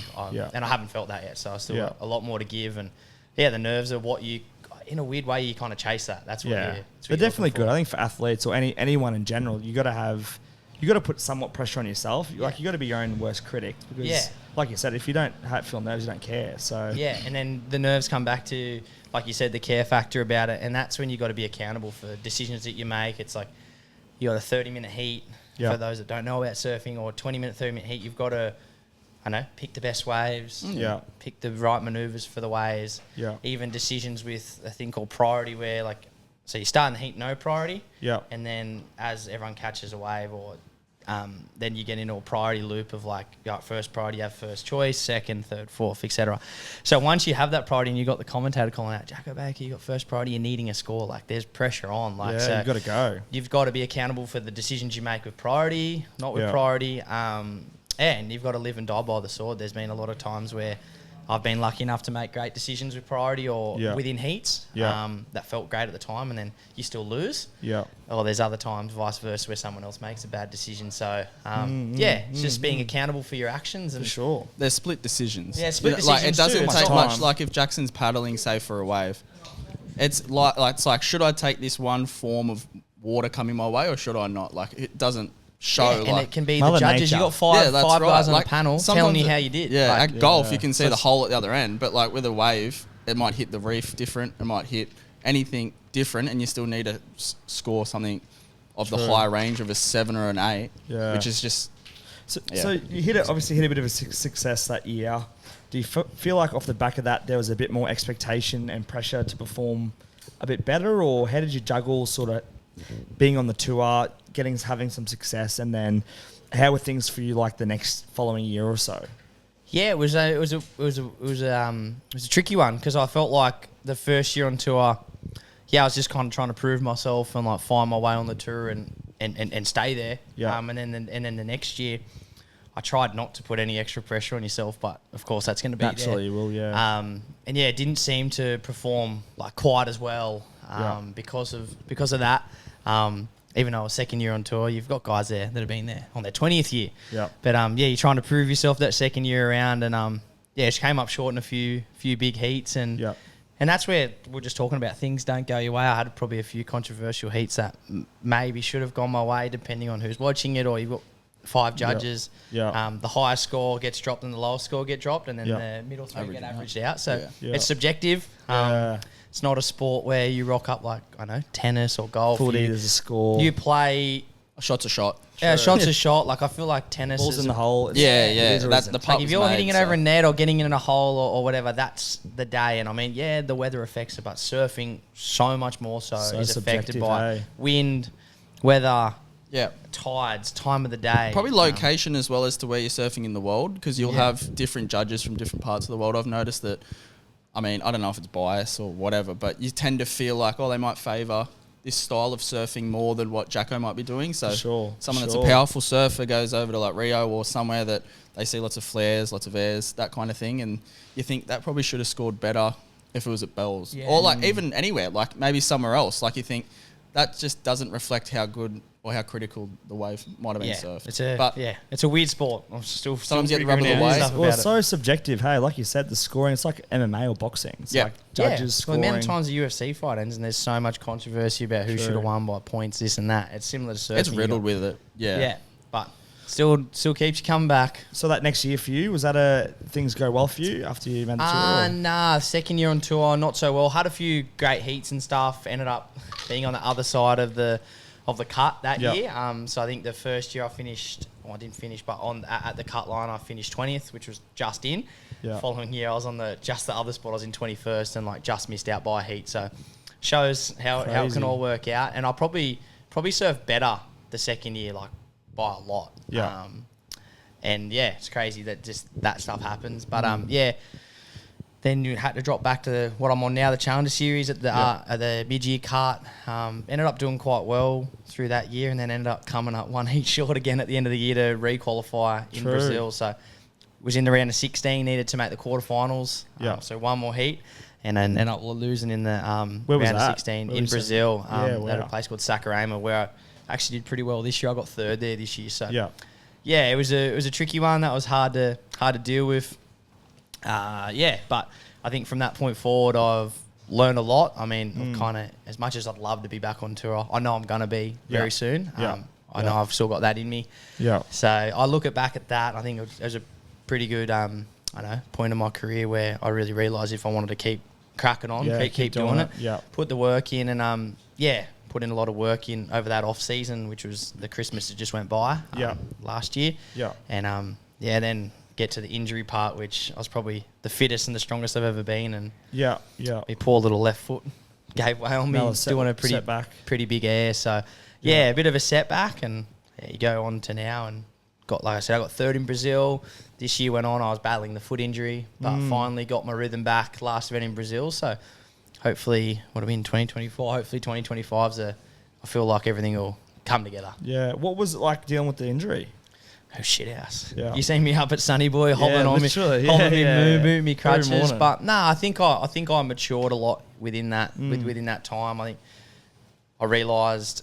And I haven't felt that yet, so I still got Yeah. a lot more to give. And yeah, the nerves are what you, in a weird way, you kind of chase that. That's what Yeah. you're They're definitely looking good. for. I think for athletes or anyone in general, you got to put somewhat pressure on yourself. Like, you got to be your own worst critic because, like you said, if you don't feel nerves, you don't care. So Yeah, and then the nerves come back to, like you said, the care factor about it, and that's when you got to be accountable for decisions that you make. It's like you got a 30-minute heat. Yeah. For those that don't know about surfing, or 20-minute, 30-minute heat, you've got to, I know, pick the best waves. Yeah. Pick the right maneuvers for the waves. Yeah. Even decisions with a thing called priority, where like, so you start in the heat, no priority. Yeah. And then as everyone catches a wave, or then you get into a priority loop of like, first priority, you have first choice, second, third, fourth, etc. So once you have that priority and you got the commentator calling out, Jacko Baker, you got first priority, you're needing a score. Like, there's pressure on. Like, so you've got to go. You've got to be accountable for the decisions you make with priority, not with priority. And you've got to live and die by the sword. There's been a lot of times where I've been lucky enough to make great decisions with priority or within heats that felt great at the time, and then you still lose. Yeah. Or there's other times, vice versa, where someone else makes a bad decision. So, it's just being accountable for your actions. And For sure. They're split decisions. Yeah, split Like, it decisions doesn't too. take Time. much. Like, if Jackson's paddling, say, for a wave, it's like, should I take this one form of water coming my way, or should I not? Like, it doesn't show. and like, it can be Mother the judges. Nature. You got five that's guys on Like, the panel sometimes telling you how you did. Yeah, Like, at golf, you can So see the hole at the other end, but like with a wave, it might hit the reef different. It might hit anything different, and you still need to score something of the True. high range of a 7 or an 8, which is just. So you obviously hit a bit of a success that year. Do you feel like off the back of that there was a bit more expectation and pressure to perform a bit better, or how did you juggle sort of being on the tour, having some success, and then how were things for you like the next following year or so? Yeah, it was a tricky one, because I felt like the first year on tour, I was just kind of trying to prove myself and like find my way on the tour and stay there. Yeah. And then the next year, I tried not to put any extra pressure on yourself, but of course that's going to be Naturally, there. you will, yeah. And it didn't seem to perform like quite as well because of that. Even though I was second year on tour, you've got guys there that have been there on their 20th year. Yeah. But you're trying to prove yourself that second year around, and just came up short in a few big heats, and that's where we're just talking about things don't go your way. I had probably a few controversial heats that maybe should have gone my way, depending on who's watching it, or you've got 5 judges. Yeah. The highest score gets dropped and the lowest score get dropped, and then the middle 3 get averaged out. So it's subjective. It's not a sport where you rock up like, I know, tennis or golf. Footy, there's a score. You play... A shot's a shot. Yeah, shot's a shot. Like, I feel like tennis Balls is... in the hole. That's the Like, putt if was you're made, hitting it so. over a net or getting it in a hole or whatever, that's the day. And I mean, the weather affects it, but surfing so much more so is affected subjective, by wind, weather, Yeah. tides, time of the day. Probably location as well as to where you're surfing in the world, because you'll have different judges from different parts of the world. I've noticed that, I mean, I don't know if it's bias or whatever, but you tend to feel like, they might favour this style of surfing more than what Jacko might be doing. So someone that's a powerful surfer goes over to like Rio or somewhere that they see lots of flares, lots of airs, that kind of thing, and you think that probably should have scored better if it was at Bell's. Yeah. Or like even anywhere, like maybe somewhere else. Like you think that just doesn't reflect how good or how critical the wave might have been surfed. It's a weird sport. I'm still Sometimes you get the rub of figuring the out wave. stuff Well, about it's it. so subjective. Hey, like you said, the scoring, it's like MMA or boxing. It's Yeah. like judges Well, scoring. the amount of times the UFC fight ends and there's so much controversy about who True. should have won by points, this and that. It's similar to surfing. It's You riddled got- with it. Yeah. Yeah, but still keeps you coming back. So that next year for you, was that things go well for you after you made the tour? or- Nah, second year on tour, not so well. Had a few great heats and stuff. Ended up being on the other side of the cut that Yep. year. So I think the first year I finished, well, I didn't finish, but at the cut line I finished 20th, which was just in. Yeah. Following year I was on the other spot. I was in 21st and like just missed out by a heat. So shows how it Crazy. can all work out. And I probably surfed better the second year, like by a lot. Yeah. And yeah, it's crazy that just that stuff happens. But yeah. Then you had to drop back to what I'm on now, the Challenger Series at the mid-year cut. Ended up doing quite well through that year, and then ended up coming up one heat short again at the end of the year to re-qualify in True. Brazil. So was in the round of 16, needed to make the quarterfinals. Yeah. So one more heat, and then ended up losing in the Where was round of that? 16 Where in was that? Brazil. Yeah, At wow. a place called Saquarema, where I actually did pretty well this year. I got third there this year. So Yeah. yeah, it was a tricky one. That was hard to deal with. But I think from that point forward, I've learned a lot. I mean, I've kind of, as much as I'd love to be back on tour, I know I'm going to be Yeah. very soon. Yeah. I know I've still got that in me. Yeah. So I look back at that. I think it was a pretty good, point in my career where I really realised if I wanted to keep cracking on, Yeah, keep doing it, Yeah. put the work in, and put in a lot of work in over that off season, which was the Christmas that just went by last year. Yeah. And then get to the injury part, which I was probably the fittest and the strongest I've ever been, and Yeah. Yeah. my poor little left foot gave way on me, Another doing a setback. pretty big air. So Yeah. a bit of a setback, and you go on to now and got, like I said, I got third in Brazil. This year went on, I was battling the foot injury, but finally got my rhythm back last event in Brazil. So hopefully, what have been 2024? Hopefully 2025's I feel like everything will come together. Yeah. What was it like dealing with the injury? Oh, shit house. Yeah. You seen me up at Sunny Boy hobbling on me, literally. hobbling me, Yeah. moo, me crutches. Every morning. But I think I matured a lot within that within that time. I think I realised,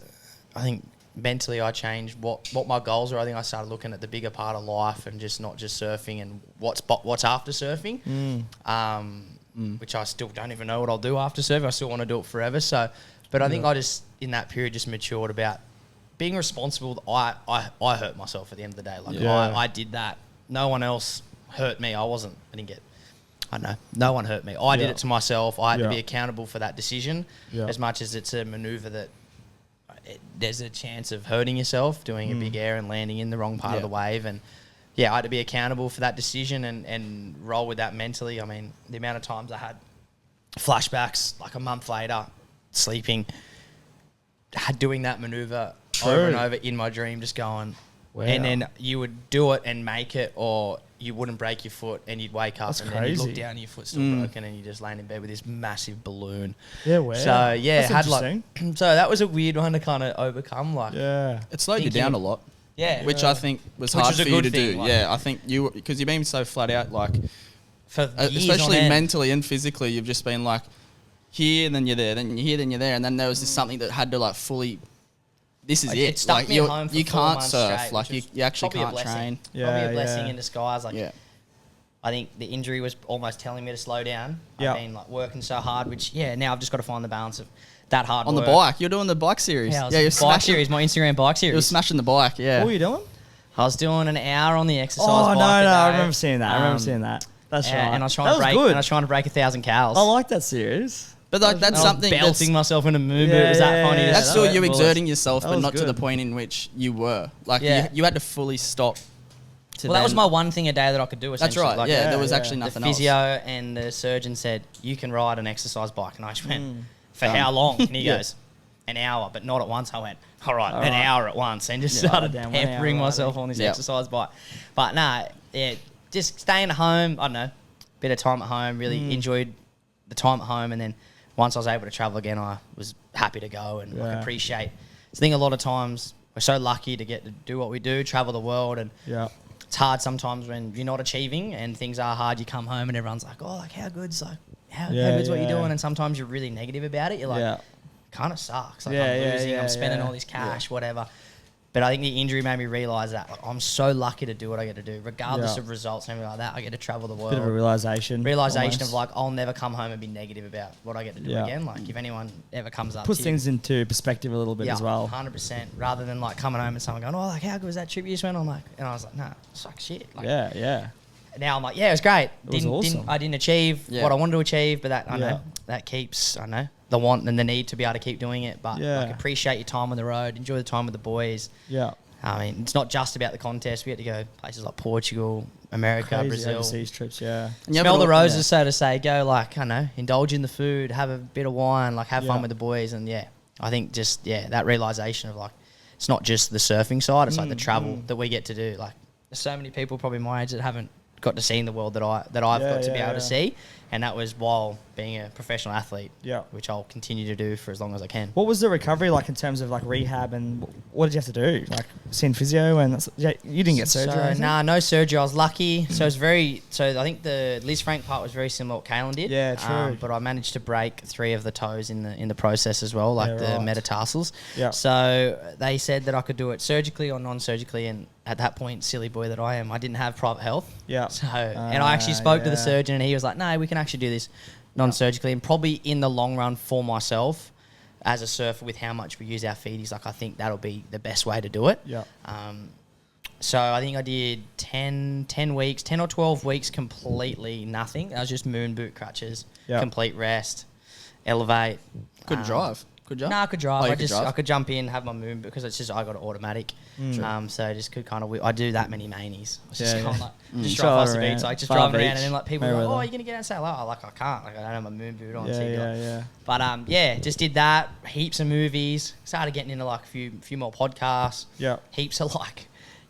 I think mentally I changed what my goals were. I think I started looking at the bigger part of life and just not just surfing and what's after surfing. Which I still don't even know what I'll do after surfing. I still want to do it forever. So, but I think I just in that period just matured about being responsible. I hurt myself at the end of the day. Like I did that. No one else hurt me. I didn't get. I don't know. No one hurt me. I did it to myself. I had to be accountable for that decision. Yeah. As much as it's a maneuver that there's a chance of hurting yourself doing a big air and landing in the wrong part of the wave. And I had to be accountable for that decision and roll with that mentally. I mean, the amount of times I had flashbacks like a month later, sleeping, doing that maneuver over and over in my dream, just going, Wow. and then you would do it and make it, or you wouldn't break your foot and you'd wake up That's and then you'd look crazy. down and your foot's still broken and you just laying in bed with this massive balloon. Yeah. Wow. So That's had like, interesting. so that was a weird one to kind of overcome. Like, Yeah. It slowed you Thinking- down a lot. yeah, Which I think was Which hard was a for you good to thing, do. like- Yeah, I think because you've been so flat out, like for years especially on end. mentally and physically, you've just been like here and then you're there, then you're here, then you're there, and then there was just something that had to like fully. This is Like, it. it stuck Like me at home for you 4 can't months surf. straight, Like which you was actually probably a can't blessing. train. Probably Yeah, a blessing yeah. in disguise. Like, Yeah. I think the injury was almost telling me to slow down. Yeah. I've been like working so hard, which now I've just got to find the balance of that hard On the work. bike, you're doing the bike series. Yeah, I was you're bike smashing. series, my Instagram bike You were series. smashing the bike. Yeah. What were you doing? I was doing an hour on the exercise Oh bike. no, a I day. remember seeing that. I remember seeing that. That's right. And I was trying that to break. was good. And I was trying to break 1,000 cals. I like that series. But like that's I was something belting that's myself in a movement. Yeah, it was that yeah, funny. yeah. to that's that still was- you bullets. exerting yourself, That but was not to the good. point in which you were. Like Yeah. you had to fully stop. To Well, that was then- my one thing a day that I could do. That's Essentially. right. Like, yeah, yeah, there was yeah. actually the nothing physio else. and the surgeon said, you can ride an exercise bike. And I just went, for Done. how long? And he Yeah. goes, an hour, but not at once. I went, all right, All an right. hour at once. And just Yeah. started Down 1 hour hampering myself riding. on this Yep. exercise bike. But just staying at home, I don't know, bit of time at home, really enjoyed the time at home. And then once I was able to travel again, I was happy to go and like, Yeah. appreciate. I think a lot of times we're so lucky to get to do what we do, travel the world, and Yeah. it's hard sometimes when you're not achieving and things are hard. You come home and everyone's like, "Oh, like how good's like how Yeah, good's what you're yeah. doing, and sometimes you're really negative about it. You're like, Yeah. kind of sucks. Like Yeah, I'm yeah, losing, yeah, I'm spending yeah. all this cash, whatever. But I think the injury made me realise that like, I'm so lucky to do what I get to do, regardless Yeah. of results and everything like that. I get to travel the world. Bit of a realization. Realisation almost. of like I'll never come home and be negative about what I get to do Yeah. again. Like if anyone ever comes up, Puts to things into perspective a little bit as well. 100%. Rather than like coming home and someone going, "Oh, like how good was that trip you just went on?" Like, and I was like, "Nah, it's like shit." Like, Yeah, yeah. now I'm like, yeah, it was great. was awesome. I didn't achieve Yeah. what I wanted to achieve, but that I Yeah. know that keeps the want and the need to be able to keep doing it. But Yeah. like appreciate your time on the road, enjoy the time with the boys. Yeah. I mean, it's not just about the contest. We get to go places like Portugal, America, Crazy Brazil. overseas trips, yeah. And you have Smell it the all- roses, so to say. Go like, I don't know, indulge in the food, have a bit of wine, like have Yeah. fun with the boys, and yeah, I think just that realization of like, it's not just the surfing side; it's like the travel that we get to do. Like, there's so many people probably my age that haven't got to see in the world that I've Yeah, got to be yeah, able yeah. to see, and that was while being a professional athlete. Yeah. which I'll continue to do for as long as I can. What was the recovery like in terms of like rehab and what did you have to do? Like seeing physio and you didn't get surgery? or So, anything? nah, no surgery. I was lucky. So it's I think the Liz Frank part was very similar to what Kalen did. Yeah, true. But I managed to break 3 of the toes in the process as well, like Yeah, the right. metatarsals. Yeah. So they said that I could do it surgically or non-surgically, and at that point, silly boy that I am, I didn't have private health. Yeah. So and I actually spoke to the yeah. surgeon, and he was like, "No, we can actually do this non-surgically, and probably in the long run for myself." As a surfer, with how much we use our feet, he's like, I think that'll be the best way to do it. Yeah. So I think I did 10 weeks, 10 or 12 weeks completely nothing. That was just moon boot crutches, Yeah. complete rest, elevate. Couldn't drive. Could you? No, I could drive. Oh, you I could just drive? I could jump in, have my moon boot because it's just I got it automatic. So I just could kind of I do that many manies. I was just Yeah, kind of yeah. like just Drive drive past the around. beach, like just Far driving around, beach, and then like people are like, Mayweather. "Oh, you're gonna get out and say, oh, like I can't, like I don't have my moon boot on." Yeah, so you yeah, got- yeah. But yeah, just did that. Heaps of movies. Started getting into like a few more podcasts. Yeah. Heaps of like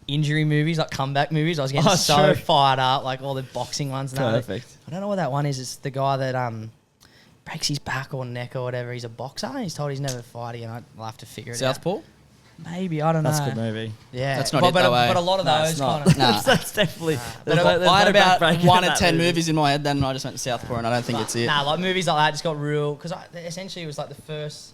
injury movies, like comeback movies. I was getting Oh, so true. fired up, like all the boxing ones. And that. Perfect. I don't know what that one is. It's the guy that breaks his back or neck or whatever. He's a boxer. And he's told he's never fighting, and I'll have to figure it out. Southpaw? Maybe, I don't know. That's a good movie. Yeah, That's not but, it, though, but eh? a lot of No, those it's not. kind of. Nah. That's definitely. But I had about one or of 10 movies in my head then, and I just went to Southpaw, and I don't think it's it. Nah, like movies like that just got real because essentially it was like the first.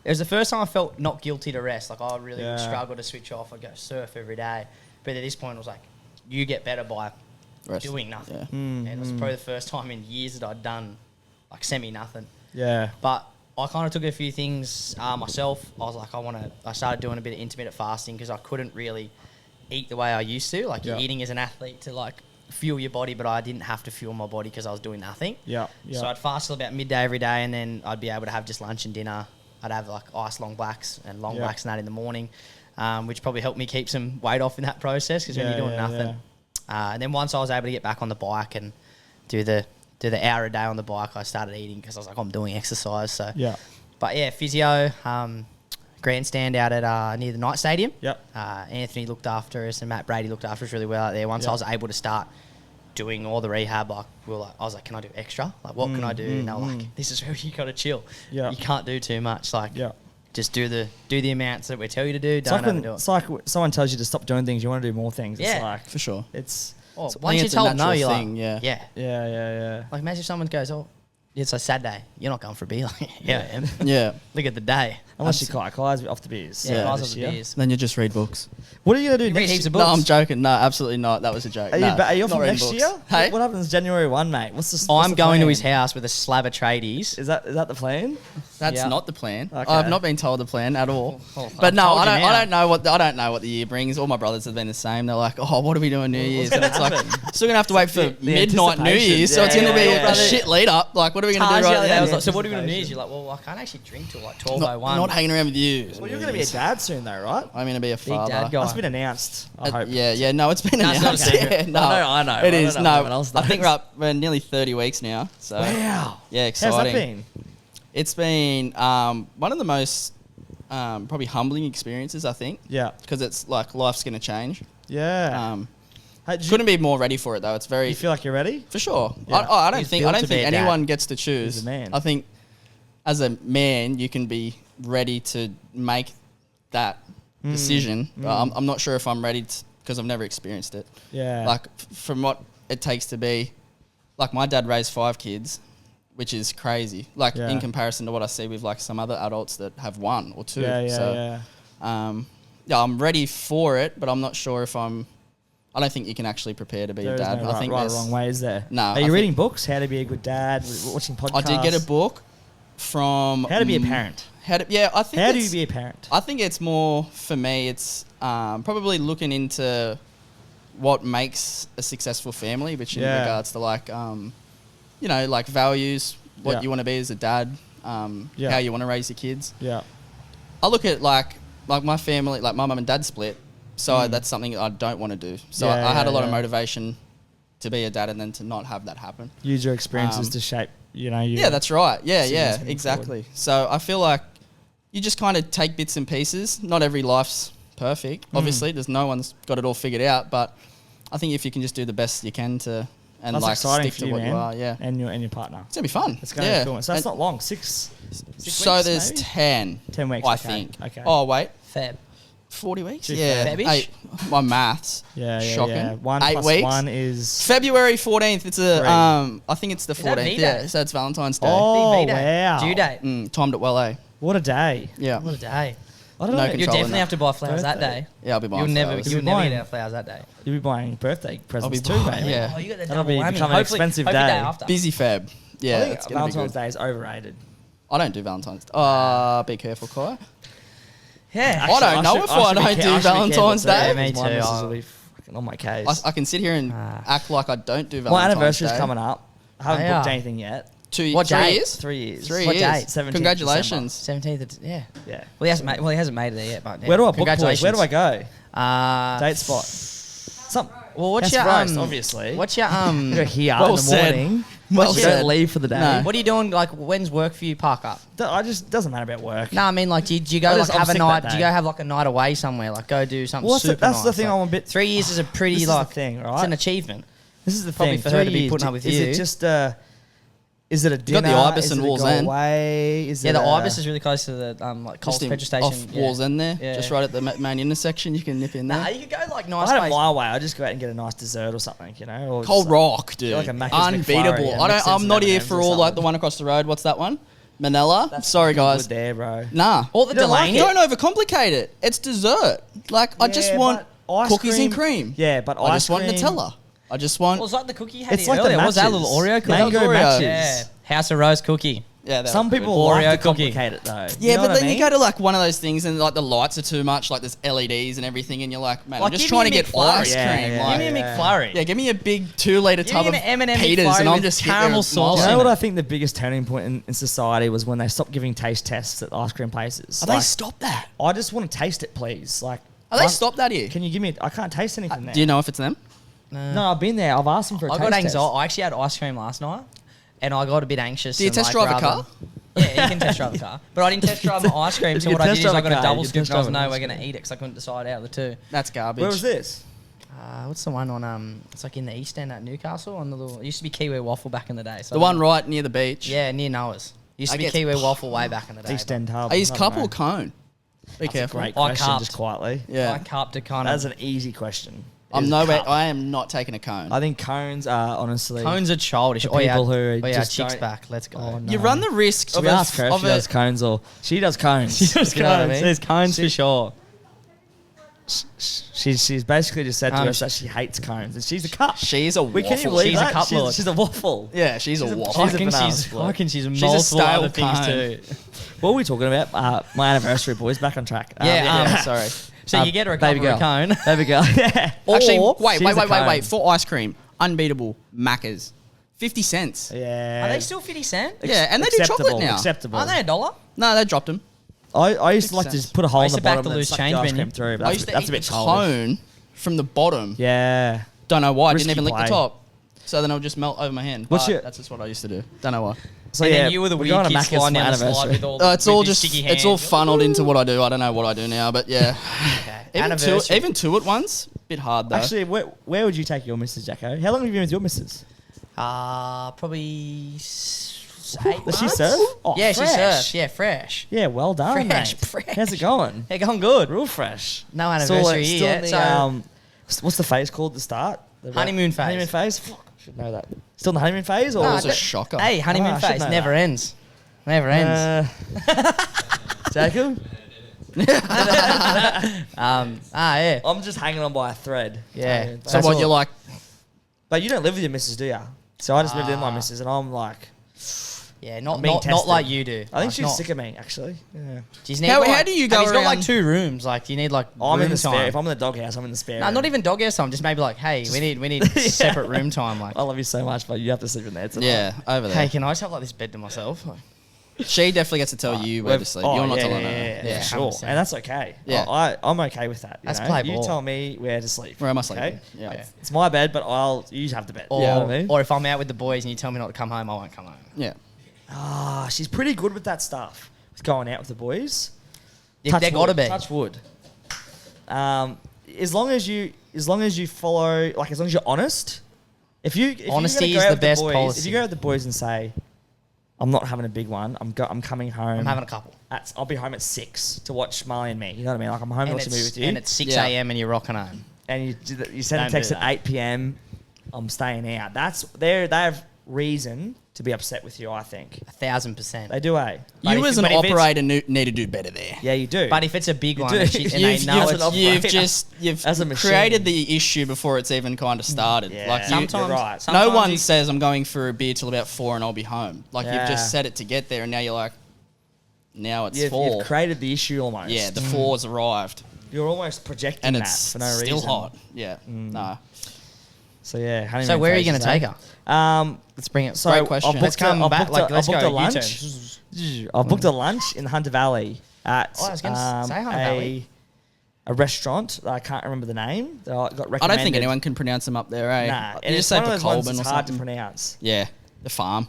It was the first time I felt not guilty to rest. Like I really Yeah. would struggle to switch off. I'd go surf every day, but at this point it was like, you get better by Rest. doing nothing. Yeah. And it was probably the first time in years that I'd done like semi nothing. Yeah. But I kind of took a few things myself. I was like, I started doing a bit of intermittent fasting because I couldn't really eat the way I used to. Like Yeah. you're eating as an athlete to like fuel your body, but I didn't have to fuel my body because I was doing nothing. Yeah. Yeah. So I'd fast till about midday every day, and then I'd be able to have just lunch and dinner. I'd have like ice long blacks and long Yeah. blacks and that in the morning, which probably helped me keep some weight off in that process because when Yeah, you're doing yeah, nothing. And then once I was able to get back on the bike and do the hour a day on the bike, I started eating because I was like, I'm doing exercise. So Yeah. but yeah, physio, grandstand out at near the Knight Stadium. Yep. Anthony looked after us and Matt Brady looked after us really well out there. Once I was able to start doing all the rehab, like I was like, can I do extra? Like, what can I do? And they were like, this is where you got to chill. Yeah. You can't do too much. Like, Yeah. just do the amounts that we tell you to do. It's Don't like, when, overdo it. it's like someone tells you to stop doing things, you want to do more things. It's Yeah. like, For sure. it's, Oh, I once think you're it's a told no, natural you're thing, like, yeah. yeah. yeah, yeah, yeah. Like, imagine if someone goes, oh, it's a sad day. You're not going for a beer. Like, yeah, I am. Yeah. Look at the day. Unless you Kai's off the beers. Yeah, Yeah. guys this off the year. beers. Then you just read books. What are you going to do You read next heaps of No, books. I'm joking. No, absolutely not. That was a joke. Are you, No, are you off not from reading next books. year? Hey? What happens January 1, mate? What's the I'm the going to plan? his house with a slab of tradies. Is that the plan? That's Yeah. not the plan. Okay. I've not been told the plan at all. Oh, But I've no, told I you don't. now. I don't know what the year brings. All my brothers have been the same. They're like, "Oh, what are we doing New Year's?" And it's like, still gonna have to wait for the midnight New anticipation. Year's, so it's Yeah, gonna be yeah, a yeah. shit lead up. Like, what are we gonna Tars do the right other day now? was like, so what are we going to do? Anticipation. You're like, well, I can't actually drink till like Not, 12:01. not hanging around with you. Well, you're going to be a dad soon, though, right? I'm gonna be a Big father. dad guy. That's been announced. I hope. Yeah, no, it's been No, it's not announced. a secret. Yeah, no, I know. It I don't is. know if No, anyone else I think knows. we're nearly 30 weeks now. So Wow. yeah, How's that exciting. been? It's been one of the most probably humbling experiences, I think, Yeah. because it's like life's gonna change. Yeah. Hey, Couldn't be more ready for it though. It's very you feel like you're ready? for sure. Yeah. I don't He's think built to be a dad. anyone gets to choose. He's a man. I think as a man, you can be ready to make that decision. I'm not sure if I'm ready because I've never experienced it. Yeah. Like from what it takes to be, like my dad raised 5 kids, which is crazy. Like Yeah. in comparison to what I see with like some other adults that have 1 or 2. Yeah, So, I'm ready for it, but I'm not sure if I don't think you can actually prepare to be There a is dad. no I right, think right or there's wrong way, is there? No, Are I you think- reading books? How to be a good dad? Watching podcasts? I did get a book from How to be a parent? I think How do you it's- be a parent? I think it's more for me. It's probably looking into what makes a successful family, which in Yeah. regards to like like values, what Yeah. you want to be as a dad, Yeah. how you want to raise your kids. Yeah. I look at like my family, like my mum and dad split, so that's something I don't want to do. So Yeah, I had a lot of yeah. motivation to be a dad, and then to not have that happen. Use your experiences Um, to shape, you. Yeah, that's right. Yeah, decisions yeah, moving exactly. So I feel like you just kind of take bits and pieces. Not every life's perfect. Obviously, there's no one's got it all figured out, but I think if you can just do the best you can to and That's like exciting stick for to you, what man. you are, yeah. And your partner. It's gonna be fun. It's going to yeah. be cool. So that's And not long. Six so weeks, there's maybe? 10. 10 weeks. I okay. think. Okay. Oh wait, Feb. 40 weeks. Too Yeah, fair. Fabish? 8. My maths. Yeah, yeah, Shocking. yeah. 1 8 plus weeks. 1 is... February 14th. It's a 3. I think it's the that 14th. V-Day? Yeah, so it's Valentine's Day. Oh, Big V-Day. wow. Due date. Timed it well, eh? What a day. Yeah. What a day. I don't No know. control You in definitely that. have to buy flowers that Birthday. day. Yeah, I'll be buying You'll never, flowers. you'll You'll be never buying- get our flowers that day. You'll be buying birthday presents buying- too, baby. yeah. Oh, you got the That'll double be whammy. become an expensive hopefully day. after. Busy Feb. Yeah, I think it's gonna be Valentine's good. Day is overrated. I don't do Valentine's. Be careful, Kai. Yeah. I don't know if I should be don't ca- do I should be Valentine's careful too, Day. Yeah, me because my too. missus I'll- will be fucking on my case. I can sit here and act like I don't do My Valentine's anniversary's Day. coming up. I haven't Yeah. booked anything yet. What 3 date? years? 3 years. 3 What years. date? 17th Congratulations. 17th. Yeah. Yeah. Well, he hasn't made. Well, he hasn't made it yet. But yeah. Where do I book, Paul? Congratulations. Where do I go? Uh, Date spot. Some. Well, what's That's your roast, obviously. What's your Go here Well in the said. morning. Well You said. don't leave for the day. No. What are you doing? Like, when's work for you? Park up. I just doesn't matter about work. No, I mean, like, do you go I'm like have a sick night? that Do you day. go have like a night away somewhere? Like, go do something Well, super that's the nice, thing like, I'm a bit. 3 years is a pretty This is the like thing, It's right? an achievement. This is the Probably thing. for her to 3 be years, putting up with is you. it just is it a dinner? got the Ibis Is and it a Walls go End. away? Is Yeah, it the a- Ibis is really close to the like Coles Just petrol station. off yeah. Walls End there, Yeah. just right at the main intersection. You can nip in there. Nah, you could go like nice I don't place. my way. I just go out and get a nice dessert or something, you know. Or Cold just- Rock, dude, like a Macca's unbeatable. McFlurry and I don't. mix I'm in not some here M&Ms for or all like something. the one across the road. What's that one? Manila. That's Sorry, fucking guys. good there, bro. Nah. Or the You don't like Delaney. Don't overcomplicate it. It's dessert. Like I just Yeah, want but ice cookies and cream. Yeah, but I ice just want cream- Nutella. I just want. Well, it's like the cookie you had It's here like the earlier. What was that matches. little Oreo cookie? Mango Oreo. matches. Yeah, House of Rose cookie. Yeah, that Some was good. people Oreo like to cookie. complicate it though. Yeah, You know but what then I you mean? go to like one of those things and like the lights are too much, like there's LEDs and everything, and you're like, man, Like, I'm just give trying to me a get McFlurry. ice Yeah, cream. yeah, like, Give me a yeah. McFlurry. yeah, give me a big 2-liter Give tub me of an M&M Peters, McFlurry and I'm with just caramel hitting it sauce You with know in what it. I think the biggest turning point in society was when they stopped giving taste tests at ice cream places. Are they Like, stop that? I just want to taste it, please. Like, Are they one- stop that here? Can you give me? I can't taste anything there. Do you know if it's them? No, I've been there. I've asked them for a I taste got test. anxiety. I actually had ice cream last night, and I got a bit anxious. Do you and, test like, drive a rather- car? Yeah, you can test drive the car. But I didn't test drive my ice cream, If so you what I test did is drive I a got a car, double you scoop test because I was drive no an way ice going to eat it because I couldn't decide out of the two. That's garbage. Where was this? What's the one on, it's like in the East End at Newcastle, on the little, it used to be Kiwi Waffle back in the day. So The one right near the beach. Yeah, near Noah's. Used I to be guess- Kiwi Waffle way back in the day. East End Hub. I use I cup don't know. or cone. Be That's a careful. great I question, cupped. just quietly. I Yeah. cupped to kind That's of. an easy question. I'm Is nowhere. cup. I am not taking a cone. I think cones are honestly. Cones are childish. For people who oh yeah, just chicks don't- back. Let's go. Oh, no. You run the risk So of we a, ask her if of she a does cones or she does cones. She does You know what I cones. mean? There's cones for sure. She's basically just said to us Sh- that she hates cones and she's a cup. She's a We waffle. can you believe She's a that? cup lord. She's a waffle. Yeah, she's a waffle. I She's a reckon banana she's, split. I reckon she's a multiple stale other things cone. too. What were we talking about? My anniversary, boys. Back on track. Sorry. So you get her a cup baby or a girl. cone. Baby girl. Yeah. Actually, Or wait. she's a cone. For ice cream, unbeatable Macca's, 50 cents. Yeah. Are they still 50 cent? Yeah, and they do chocolate Acceptable, now. Acceptable. Aren't they $1? No, they dropped them. I used to like to 50 just put a hole I in used the to back bottom the and loose suck change the ice menu. cream through. But I that's, used to that's eat a bit the childish. cone from the bottom. Yeah. Don't know why. I didn't Risky even lick the play. top. So then it'll just melt over my hand. What's But your- that's just what I used to do. Don't know why. So And yeah, then you were the we're weird going to kid Macca's sliding for down the slide anniversary. with all the It's all with your just sticky it's all hands. funneled into what I do. I don't know what I do now, but yeah. Okay. Anniversary. Even two at once, bit hard though. Actually, where would you take your missus, Jacko? How long have you been with your missus? Probably 8 Does months. she surf? Oh, Yeah, fresh. she surfs. Yeah, fresh. Yeah, well done, Fresh, mate. fresh. How's it going? They're going good. Real fresh. No anniversary still yet. in So the, what's the phase called at the start? Honeymoon phase. Honeymoon phase. Fuck. Should know that. Still in the honeymoon phase, or That was a shocker. Hey, honeymoon I should phase know never that. ends. Never ends. Jacob? Yeah. I'm just hanging on by a thread. Yeah. So That's what all. you're like? But you don't live with your missus, do you? So I just moved in with my missus, and I'm like, Yeah, I'm not being not tested. like you do. I think Like, she's not- sick of me, actually. Yeah. She's need How like, do you go He's got like around- 2 rooms. Like, do you need like I'm room in the spare. time? If I'm in the doghouse, I'm in the spare. No, room. not even dog house time. Just maybe like, hey, we need separate room time. Like, I love you so much, but you have to sleep in there tonight. Yeah, over there. hey, can I just have like this bed to myself? Like, She definitely gets to tell you where to sleep. You're not telling her. yeah. For sure. 100%. And that's okay. Yeah. I'm okay with that. That's know? play You ball. tell me where to sleep. Where am I sleeping? Okay? Yeah. Yeah. It's my bed, but you have the bed. Or, You know what I mean? or if I'm out with the boys and you tell me not to come home, I won't come home. Yeah. She's pretty good with that stuff. With going out with the boys. Yeah, they gotta be. Touch wood. As long as you follow, like, as long as you're honest. If Honesty you're gonna is go out the with best boys, policy. If you go with the boys and say, I'm not having a big one. I'm coming home. I'm having a couple. I'll be home at 6 to watch Marley and Me. You know what I mean? Like, I'm home to And watch a movie with you. it's 6 Yeah. a.m. and you're rocking home. And you send a Don't text do at that. 8 p.m. I'm staying out. They have reason to be upset with you, I think. 1,000%. They do, eh? But You if- as an but if it's- operator need to do better there. Yeah, you do. But if it's a big one do. and, and they You've- know you've- it's... You've As a machine. created the issue before it's even kind of started. Yeah. Like you, Sometimes, You're right. no sometimes one you- says I'm going for a beer till about 4 and I'll be home. Like Yeah. you've just said it to get there, and now you're like, now it's You've 4. created the issue almost. Yeah, the 4's arrived, You're almost projecting and that it's for no still reason. hot. Yeah, nah. So yeah. honeymoon So where are you going phases, to eh? take her? Let's bring it. So Great question. I've Let's booked a- come I've back. booked Like, a- let's I've booked go a lunch. U-turn. I've booked a lunch in the Hunter Valley at Oh, I was gonna say Hunter Valley. a restaurant that I can't remember the name. That I got recommended. I don't think anyone can pronounce them up there, eh? Nah, You and just it's say one of those ones Colburn or that's hard to something. pronounce. Yeah, the farm.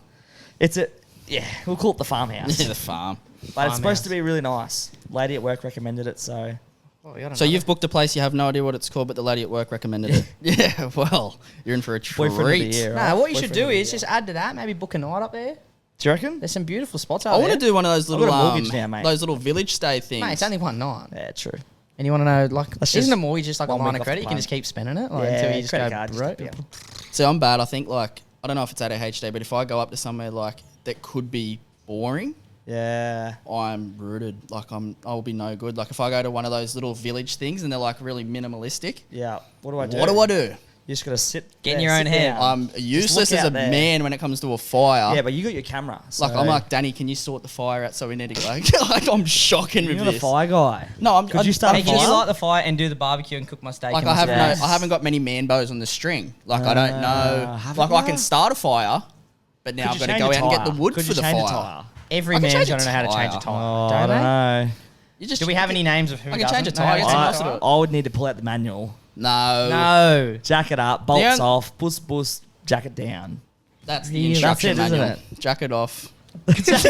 We'll call it the farmhouse. Yeah, the farm. But it's Farmhouse. supposed to be really nice. Lady at work recommended it, so Oh, we got So another. you've booked a place, you have no idea what it's called, but the lady at work recommended it. Yeah, well, you're in for a treat. boyfriend of the year. Nah, right? what you should Boyfriend do of the is year. just add to that. Maybe book a night up there. Do you reckon? There's some beautiful spots I out want there. to do one of those I've little, got a mortgage now, mate. those little village stay things. Mate, it's only one night. Yeah, true. And you want to know, like, That's isn't just a mortgage just like a one line week of off credit? the You can plan. just keep spending it like, Yeah, until you just credit go card, broke. just- yeah. So I'm bad. I think like I don't know if it's ADHD, but if I go up to somewhere like that could be boring, Yeah. I'm rooted. Like I'll be no good. Like if I go to one of those little village things and they're like really minimalistic, Yeah. What do I do? what do I do? You just got to sit. Get in there, your own sit head. down. I'm useless look as a out there. man when it comes to a fire. Yeah, but you got your camera. So Like I'm like, Danny, can you sort the fire out? So we need to go. Like I'm shocking with you're the this. fire guy. No, I'm. Could you start Hey, a can you fire? light the fire and do the barbecue and cook my steak? Like and I my have steak? no, I haven't got many man bows on the string. Like I don't know. haven't Like I you? can start a fire, but now I've got to go out and get the wood Could for you the change a fire. tire? Every I can man's change a got to know how to change a tyre. tire. Oh, don't I they? don't know. You just Do we have any names of who I can change doesn't a know how tyre, to it's change a impossible. tyre? I would need to pull out the manual. No. No. Jack it up, bolts The on- off, bus, jack it down. That's the Really? instruction That's it, manual. isn't Jack it off. Jack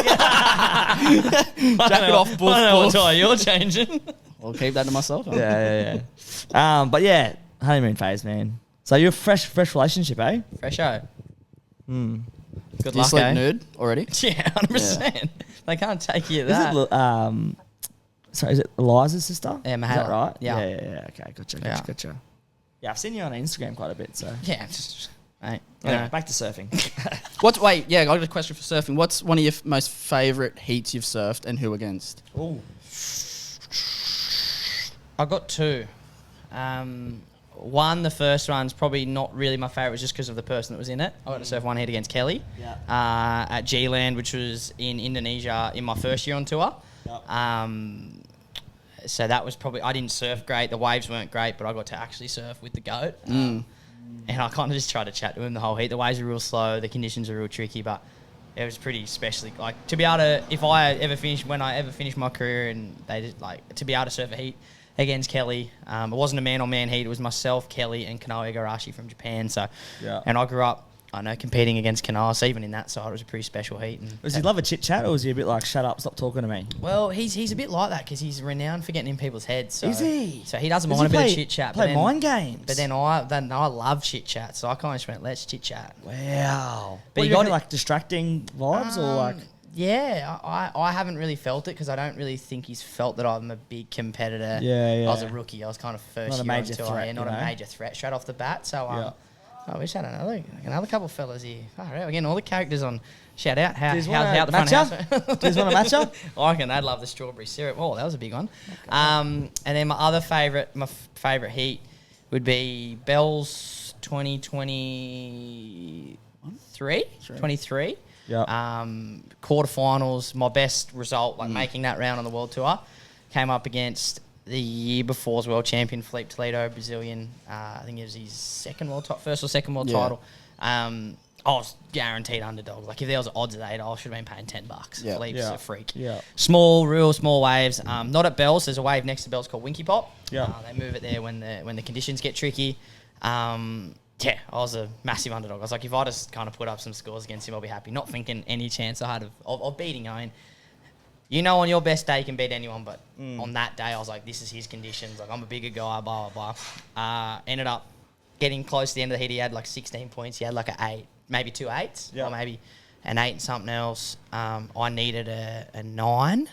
it off, boof, I know what boof. tire you're changing. I'll keep that to myself. Yeah. But yeah, honeymoon phase, man. So you're a fresh relationship, eh? Fresho. Good Do you luck, sleep eh? nude already? Yeah, 100%. They can't take you Is that. it? Sorry, is it Eliza's sister? Yeah, Is that Mahala. right? Yeah. Yeah. Okay, gotcha. Yeah. Yeah, I've seen you on Instagram quite a bit. So Yeah, just, mate. anyway, back to surfing. Wait, I got a question for surfing. What's one of your most favourite heats you've surfed and who against? Oh, I got 2. One, the first one's probably not really my favourite, was just because of the person that was in it. I got to surf one heat against Kelly at G-Land, which was in Indonesia in my first year on tour. So that was probably, I didn't surf great, the waves weren't great, but I got to actually surf with the goat. And I kind of just tried to chat to him the whole heat. The waves were real slow, the conditions were real tricky, but it was pretty special. Like to be able to, when I ever finish my career, and they just, like to be able to surf a heat against Kelly. It wasn't a man-on-man heat. It was myself, Kelly, and Kanoa Igarashi from Japan. So, and I grew up, competing against Kanoa. So even in that side, it was a pretty special heat. And does he love a chit chat, or was he a bit like, shut up, stop talking to me? Well, he's a bit like that because he's renowned for getting in people's heads. So, Is he? So he doesn't Does mind he a bit play- of chit chat. play mind games? But then I love chit chat. So I kind of just went, let's chit chat. Wow. But But you you got got it- like distracting vibes, or like? Yeah, I haven't really felt it because I don't really think he's felt that I'm a big competitor. Yeah. I was a rookie. I was kind of first Not a year on major tour. threat, Yeah, not you a know? major threat straight off the bat. So I wish I had another couple of fellas here. All right, we're getting all the characters on. Shout out. How's Do you out the front matcha? house? Do you want a matcha? I reckon they'd love the strawberry syrup. Oh, that was a big one. And then my other favourite heat would be Bell's 23. Yeah. Quarterfinals, my best result, making that round on the world tour, came up against the year before's world champion, Felipe Toledo, Brazilian. I think it was his first or second world title. I was guaranteed underdog. Like, if there was odds at 8, I should have been paying $10. Yeah. Felipe's a freak. Yeah. Real small waves. Not at Bell's. There's a wave next to Bell's called Winky Pop. Yeah. They move it there when the conditions get tricky. I was a massive underdog. I was like, if I just kind of put up some scores against him, I'll be happy. Not thinking any chance I had of beating Owen. You know, on your best day, you can beat anyone, but on that day, I was like, this is his conditions. Like, I'm a bigger guy, blah, blah, blah. Ended up getting close to the end of the heat. He had like 16 points. He had like an 8, maybe 2 8s, or maybe an 8 and something else. I needed a 9.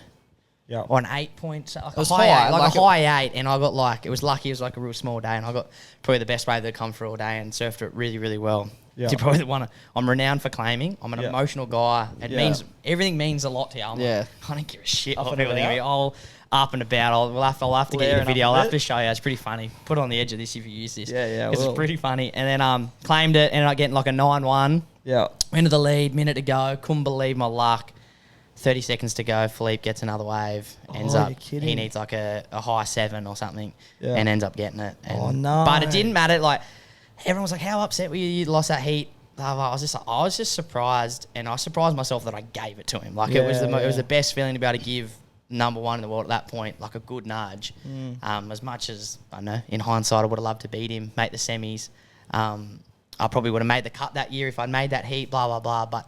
Yeah. Or an 8 point, like was a high high, 8, like a high 8, and I got it was lucky, it was like a real small day, and I got probably the best wave that had come through all day and surfed it really, really well. Yeah. Did probably the one I'm renowned for claiming. I'm an emotional guy. It means everything means a lot to you. I don't give a shit Up what and people think of me. about? I'll up and about. I'll have to get you Flaring a up video. a I'll have bit? to show you. It's pretty funny. Put it on the edge of this if you use this. Yeah, It's will. pretty funny. And then claimed it, ended up getting like a 9-1. Yeah. Into the lead, minute to go. Couldn't believe my luck. 30 seconds to go. Philippe gets another wave. Ends Oh, up, you're kidding. he needs like a high 7 or something, Yeah. and ends up getting it. And, Oh, no. But it didn't matter. Like, everyone was like, "How upset were you? You lost that heat." Blah, blah. I was just surprised, and I surprised myself that I gave it to him. Like, it was it was the best feeling to be able to give number 1 in the world at that point, like a good nudge. As much as I don't know, in hindsight, I would have loved to beat him, make the semis. I probably would have made the cut that year if I'd made that heat. Blah blah blah. But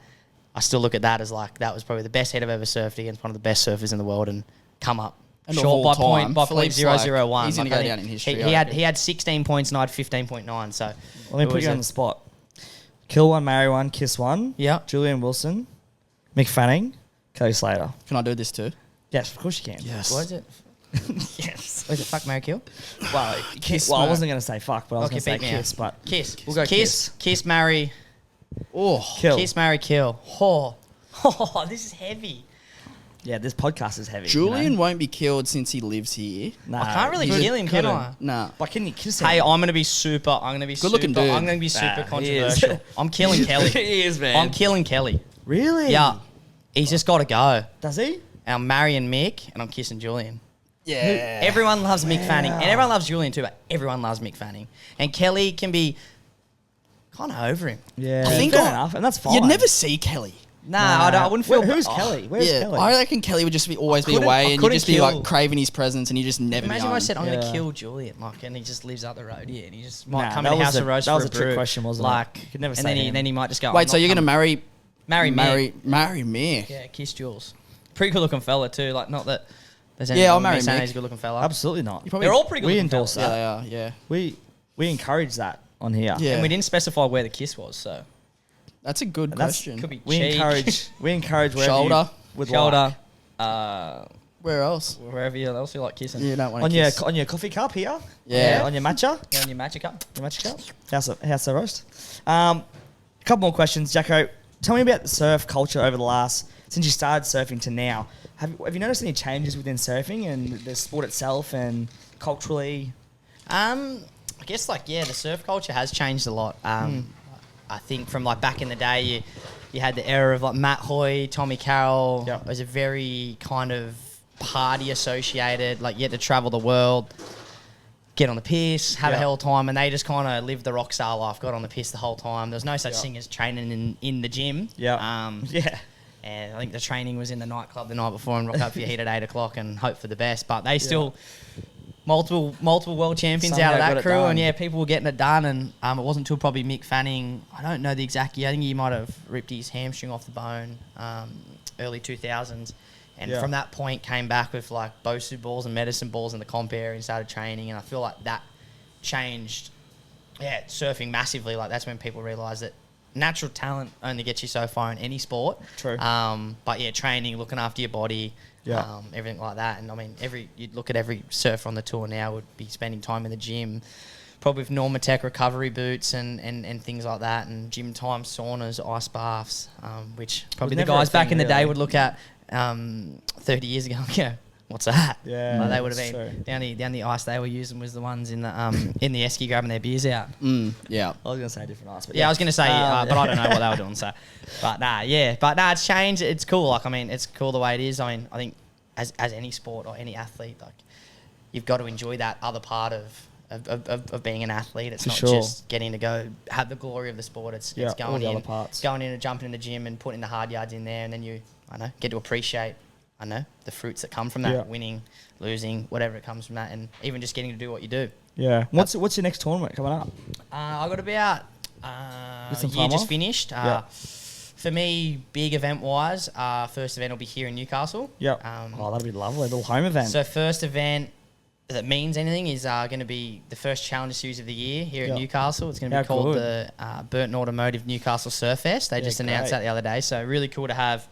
I still look at that as like that was probably the best heat I've ever surfed against one of the best surfers in the world, and come up And of short all by time, point Philippe's 0.001. he's gonna Like, go I down think in history, He I had 16 points and I had 15.9. So Let me it put was you on the spot. Kill 1, marry 1, kiss 1. Yeah. Julian Wilson, Mick Fanning, Kelly Slater. Can I do this too? Yes, of course you can. Yes. What is it? Yes. What is it? Fuck, marry, kill? Well, Kiss, well, I marry. wasn't going to say fuck, but I was Okay, going to say beat me out. kiss. But Kiss. We'll go Kiss, marry, Oh, kill. kiss, marry, kill. Oh, this is heavy. Yeah, this podcast is heavy. Julian You know? won't be killed since he lives here. Nah, I can't really he kill him, can couldn't. I? Nah. But can you kiss him? Hey, I'm gonna be super. I'm gonna be Good looking super. dude. I'm gonna be super Nah, he is. controversial. I'm killing Kelly. He is, man. I'm killing Kelly. Really? Yeah, he's just got to go. Does he? And I'm marrying Mick, and I'm kissing Julian. Yeah. Everyone loves Mick Fanning, and everyone loves Julian too, but everyone loves Mick Fanning. And Kelly can be kind of over him. Yeah. I think fair I- enough, and that's fine. You'd never see Kelly. Nah, I wouldn't feel. Who's oh, Kelly? Where's Yeah, Kelly? I reckon Kelly would just always be couldn't- away, I and you'd couldn't just be kill- like craving his presence, and you just never Imagine be if I on. said I'm Yeah. gonna kill Julian, like, and he just lives up the road here, and he just might Nah, come that in the was House a- of Roast that for was a a trick brew. question, wasn't it? like, You could never and say then him. he might just go. Wait, I'm so not you're gonna coming. marry marry Mick? marry Mick? Yeah, kiss Jules. Pretty good looking fella too. Like, not that there's Yeah, I'll anyone marry saying Mick. he's a good looking fella. Absolutely not. You probably- They're all pretty good. We looking endorse fellas. Yeah, they are. Yeah, We encourage that on here. Yeah. And we didn't specify where the kiss was, so that's a good That's- question. could be We cheek, encourage wherever Shoulder. you would shoulder, Where else? wherever else you like kissing. You don't want like. to on kiss. your coffee cup here. Yeah. On your matcha. Yeah, on your magic cup. Your matcha cup. House of roast. A couple more questions, Jacko. Tell me about the surf culture over the last since you started surfing to now. Have you noticed any changes within surfing and the sport itself and culturally? I guess the surf culture has changed a lot. I think from like back in the day, you had the era of like Matt Hoy, Tommy Carroll. Yep. It was a very kind of party associated. Like, you had to travel the world, get on the piss, have a Yep. hell of a time, and they just kind of lived the rock star life. Got on the piss the whole time. There was no such Yep. thing as training in the gym. Yeah. Yeah. And I think the training was in the nightclub the night before and rock up for your heat at 8 o'clock and hope for the best. But they still multiple world champions Somehow out of got that it crew, done. and yeah, people were getting it done. And it wasn't until probably Mick Fanning. I don't know the exact year. I think he might have ripped his hamstring off the bone, early 2000s. And Yeah. from that point, came back with like Bosu balls and medicine balls in the comp area and started training. And I feel like that changed, surfing massively. Like, that's when people realised that natural talent only gets you so far in any sport. True. But yeah, training, looking after your body, everything like that. And I mean, you'd look at every surfer on the tour now would be spending time in the gym, probably with Normatec recovery boots and things like that, and gym time saunas, ice baths, which probably the never a guys back thing, in the day really. would look at 30 years ago. Yeah, what's that? Yeah, Like they would have that's been true. the only ice they were using was the ones in the esky grabbing their beers out. Yeah. I was going to say different ice, but Yeah, I was going to say, but I don't know what they were doing. So, but it's changed. It's cool. Like, I mean, it's cool the way it is. I mean, I think as any sport or any athlete, like, you've got to enjoy that other part of being an athlete. It's For not sure. just getting to go have the glory of the sport. It's all going the in, other parts. going in and jumping in the gym and putting the hard yards in there, and then you, get to appreciate, the fruits that come from that, Yeah. winning, losing, whatever it comes from that, and even just getting to do what you do. Yeah. What's your next tournament coming up? I got about some year time just off? finished. Yeah. For me, big event wise, first event will be here in Newcastle. Yep. That'll be lovely. Little home event. So first event that means anything is going to be the first Challenger Series of the year here Yeah. at Newcastle. It's going to How be called good. the Burton Automotive Newcastle Surf Fest. They Yeah, just announced great. that the other day. So really cool to have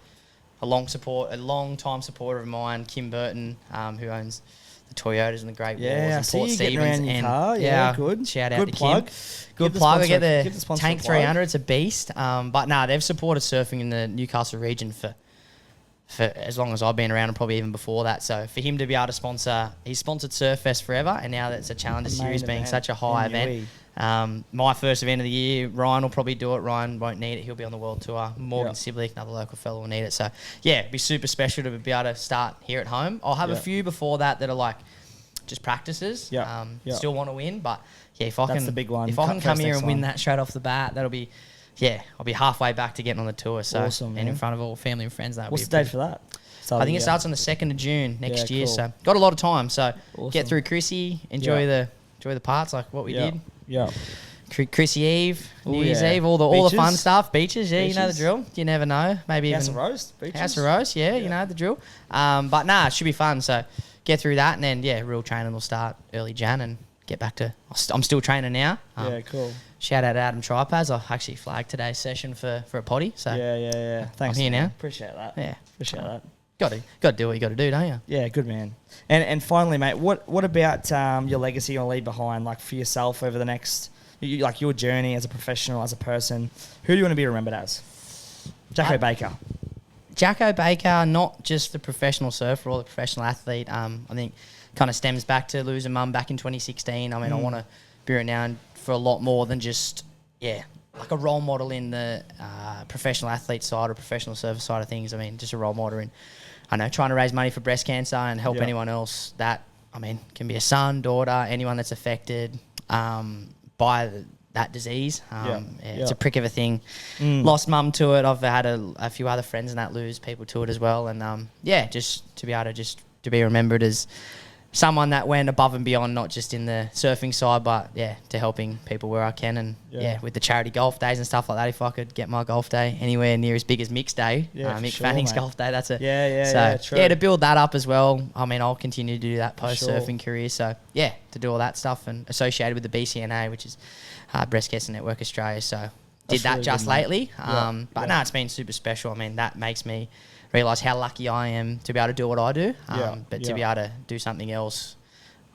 a long time supporter of mine, Kim Burton, who owns the Toyotas and the Great Walls Yeah, I and see Port you getting Stevens. around your and car. Yeah, good. Shout out Good to plug. Kim. Give Good the plug. I sponsor- get give the the sponsor Tank a plug. 300. It's a beast. But no, they've supported surfing in the Newcastle region for as long as I've been around and probably even before that. So for him to be able to sponsor, he's sponsored Surf forever, and now that it's a Challenger The main Series being event such a high in event. My first event of the year, Ryan will probably do it. Ryan won't need it. He'll be on the world tour. Morgan Siblick, another local fellow, will need it. So yeah, it'd be super special to be able to start here at home. I'll have a few before that are like just practices. Yeah. Yeah. Still want to win, but yeah, if I That's can, the big one. if I can Cut come first here next and win one. that straight off the bat, that'll be, I'll be halfway back to getting on the tour. So Awesome, and in man. front of all family and friends. That What's the date for that? I think it starts on the 2nd of June next Yeah, year. cool. So got a lot of time. So Awesome. get through Chrissy, enjoy the parts like what we did. Yeah. Chrissy Eve, New Ooh, Year's yeah. Eve, all the fun Beaches? stuff, beaches. Yeah, you know the Beaches? drill. You never know. Maybe House even of Roast? Beaches? House of Roast. Yeah, you know the drill. But nah, it should be fun. So get through that, and then real training will start early Jan, and get back to. I'm still training now. Yeah, cool. Shout out to Adam Tripads. I actually flagged today's session for a potty. So Yeah. Thanks. I'm here man. now. Appreciate that. yeah, Appreciate that. got to do what you got to do, don't you? Yeah, good man. And finally, mate, what about your legacy you want to leave behind, like for yourself over the next, like your journey as a professional, as a person? Who do you want to be remembered as? Jacko Baker. Jacko Baker, not just the professional surfer or the professional athlete. I think kind of stems back to losing mum back in 2016. I mean, I want to be renowned for a lot more than just, like a role model in the professional athlete side or professional surfer side of things. I mean, just a role model in, trying to raise money for breast cancer and help anyone else that, can be a son, daughter, anyone that's affected by that disease. It's a prick of a thing. Lost mum to it. I've had a few other friends and that lose people to it as well. And just to be able to be remembered as someone that went above and beyond, not just in the surfing side, but to helping people where I can. And with the charity golf days and stuff like that, if I could get my golf day anywhere near as big as Mick's day, Yeah, for Mick sure, Fanning's mate. golf day, that's a true. to build that up as well. I'll continue to do that post sure. surfing career. So to do all that stuff and associated with the BCNA, which is Breast Cancer Network Australia. So That's did that really just good, mate. lately. But no, it's been super special. That makes me realise how lucky I am to be able to do what I do. But to be able to do something else,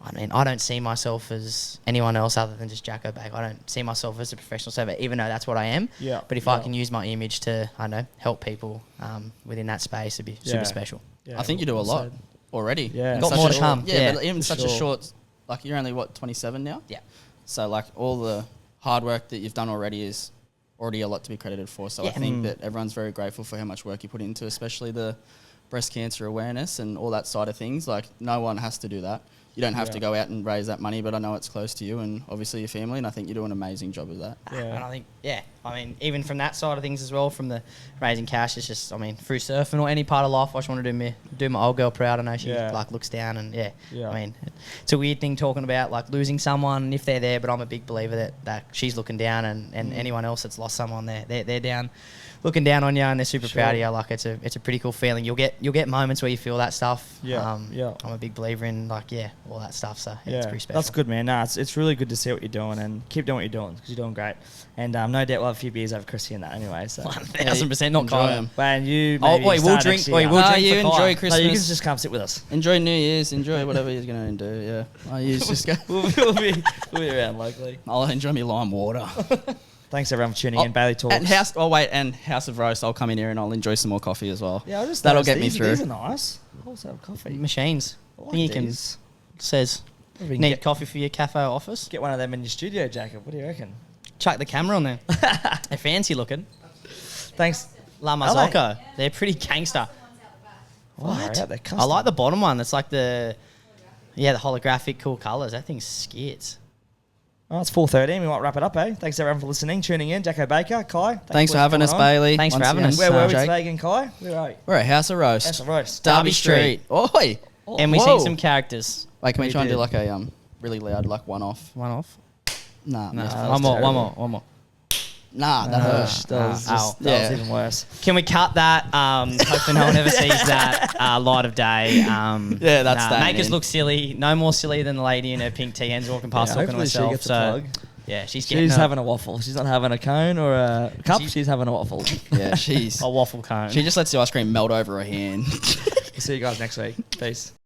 I don't see myself as anyone else other than just Jacko Baker. I don't see myself as a professional surfer, even though that's what I am. Yeah. But if I can use my image to, help people within that space, it'd be super special. Yeah, I think you do a well lot said. already. Yeah. In Got such more a to come. short- Yeah, but even for such a sure. short, like you're only 27 now. Yeah. So like all the hard work that you've done already is already a lot to be credited for. So I Yeah. think that everyone's very grateful for how much work you put into, especially the breast cancer awareness and all that side of things. Like no one has to do that. You don't have to go out and raise that money, but I know it's close to you and obviously your family, and I think you do an amazing job of that. Yeah. And I think, even from that side of things as well, from the raising cash, it's just, through surfing or any part of life, I just want to do my old girl proud. I know she looks down and it's a weird thing talking about like losing someone if they're there, but I'm a big believer that she's looking down and anyone else that's lost someone, they're down, looking down on you and they're super proud of you. Like it's a pretty cool feeling. You'll get moments where you feel that stuff. I'm a big believer in all that stuff. So it's pretty special. That's good, man. Nah, it's really good to see what you're doing and keep doing what you're doing because you're doing great. And no doubt we'll have have a few beers over Chrissy and that anyway. So 1,000% not enjoy Kyle. 'em. when you Oh, maybe wait, we'll start drink. next Wait, year. we'll No, drink you for enjoy Kyle. No, you Christmas. can just come sit with us. Enjoy New Year's. Enjoy whatever you're going to do. Yeah. You just go. we'll be around locally. I'll enjoy my lime water. Thanks everyone for tuning in. Bailey Talks. And House of Roast. I'll come in here and I'll enjoy some more coffee as well. Yeah, I just That'll noticed get me these, through. These are nice. Wholesale coffee. Machines. I I like think you can. these. Says Maybe we can need get, coffee for your cafe or office. get one of them in your studio, Jacob. What do you reckon? Chuck the camera on there. They're fancy looking. Thanks. La Are they? Marzocco. They're pretty gangster. What? They're I custom. like the bottom one. That's like the holographic cool colours. That thing's skits. Oh, it's 4:13. We might wrap it up, eh? Thanks everyone for listening, tuning in. Jacko Baker, Kai. Thanks for having us, coming on. Bailey. Thanks for Once having again. us. Where were we Jake. today again, Kai? Where are we? We're at House of Roast. That's a roast. Derby Street. Oi. And we Whoa. seen some characters. Wait, can we We try and do did. like a really loud one off? One off. Nah, No, missed. one more. Nah, that hurt. That was just that was even worse. Can we cut that? Hopefully no one ever sees that light of day. Yeah, that's staying make us in. look silly. No more silly than the lady in her pink TNs walking past Yeah, talking to hopefully she herself. gets a So plug. yeah, she's getting She's a, having a waffle. She's not having a cone or a cup. She's having a waffle. Yeah, she's. a waffle cone. She just lets the ice cream melt over her hand. See you guys next week. Peace.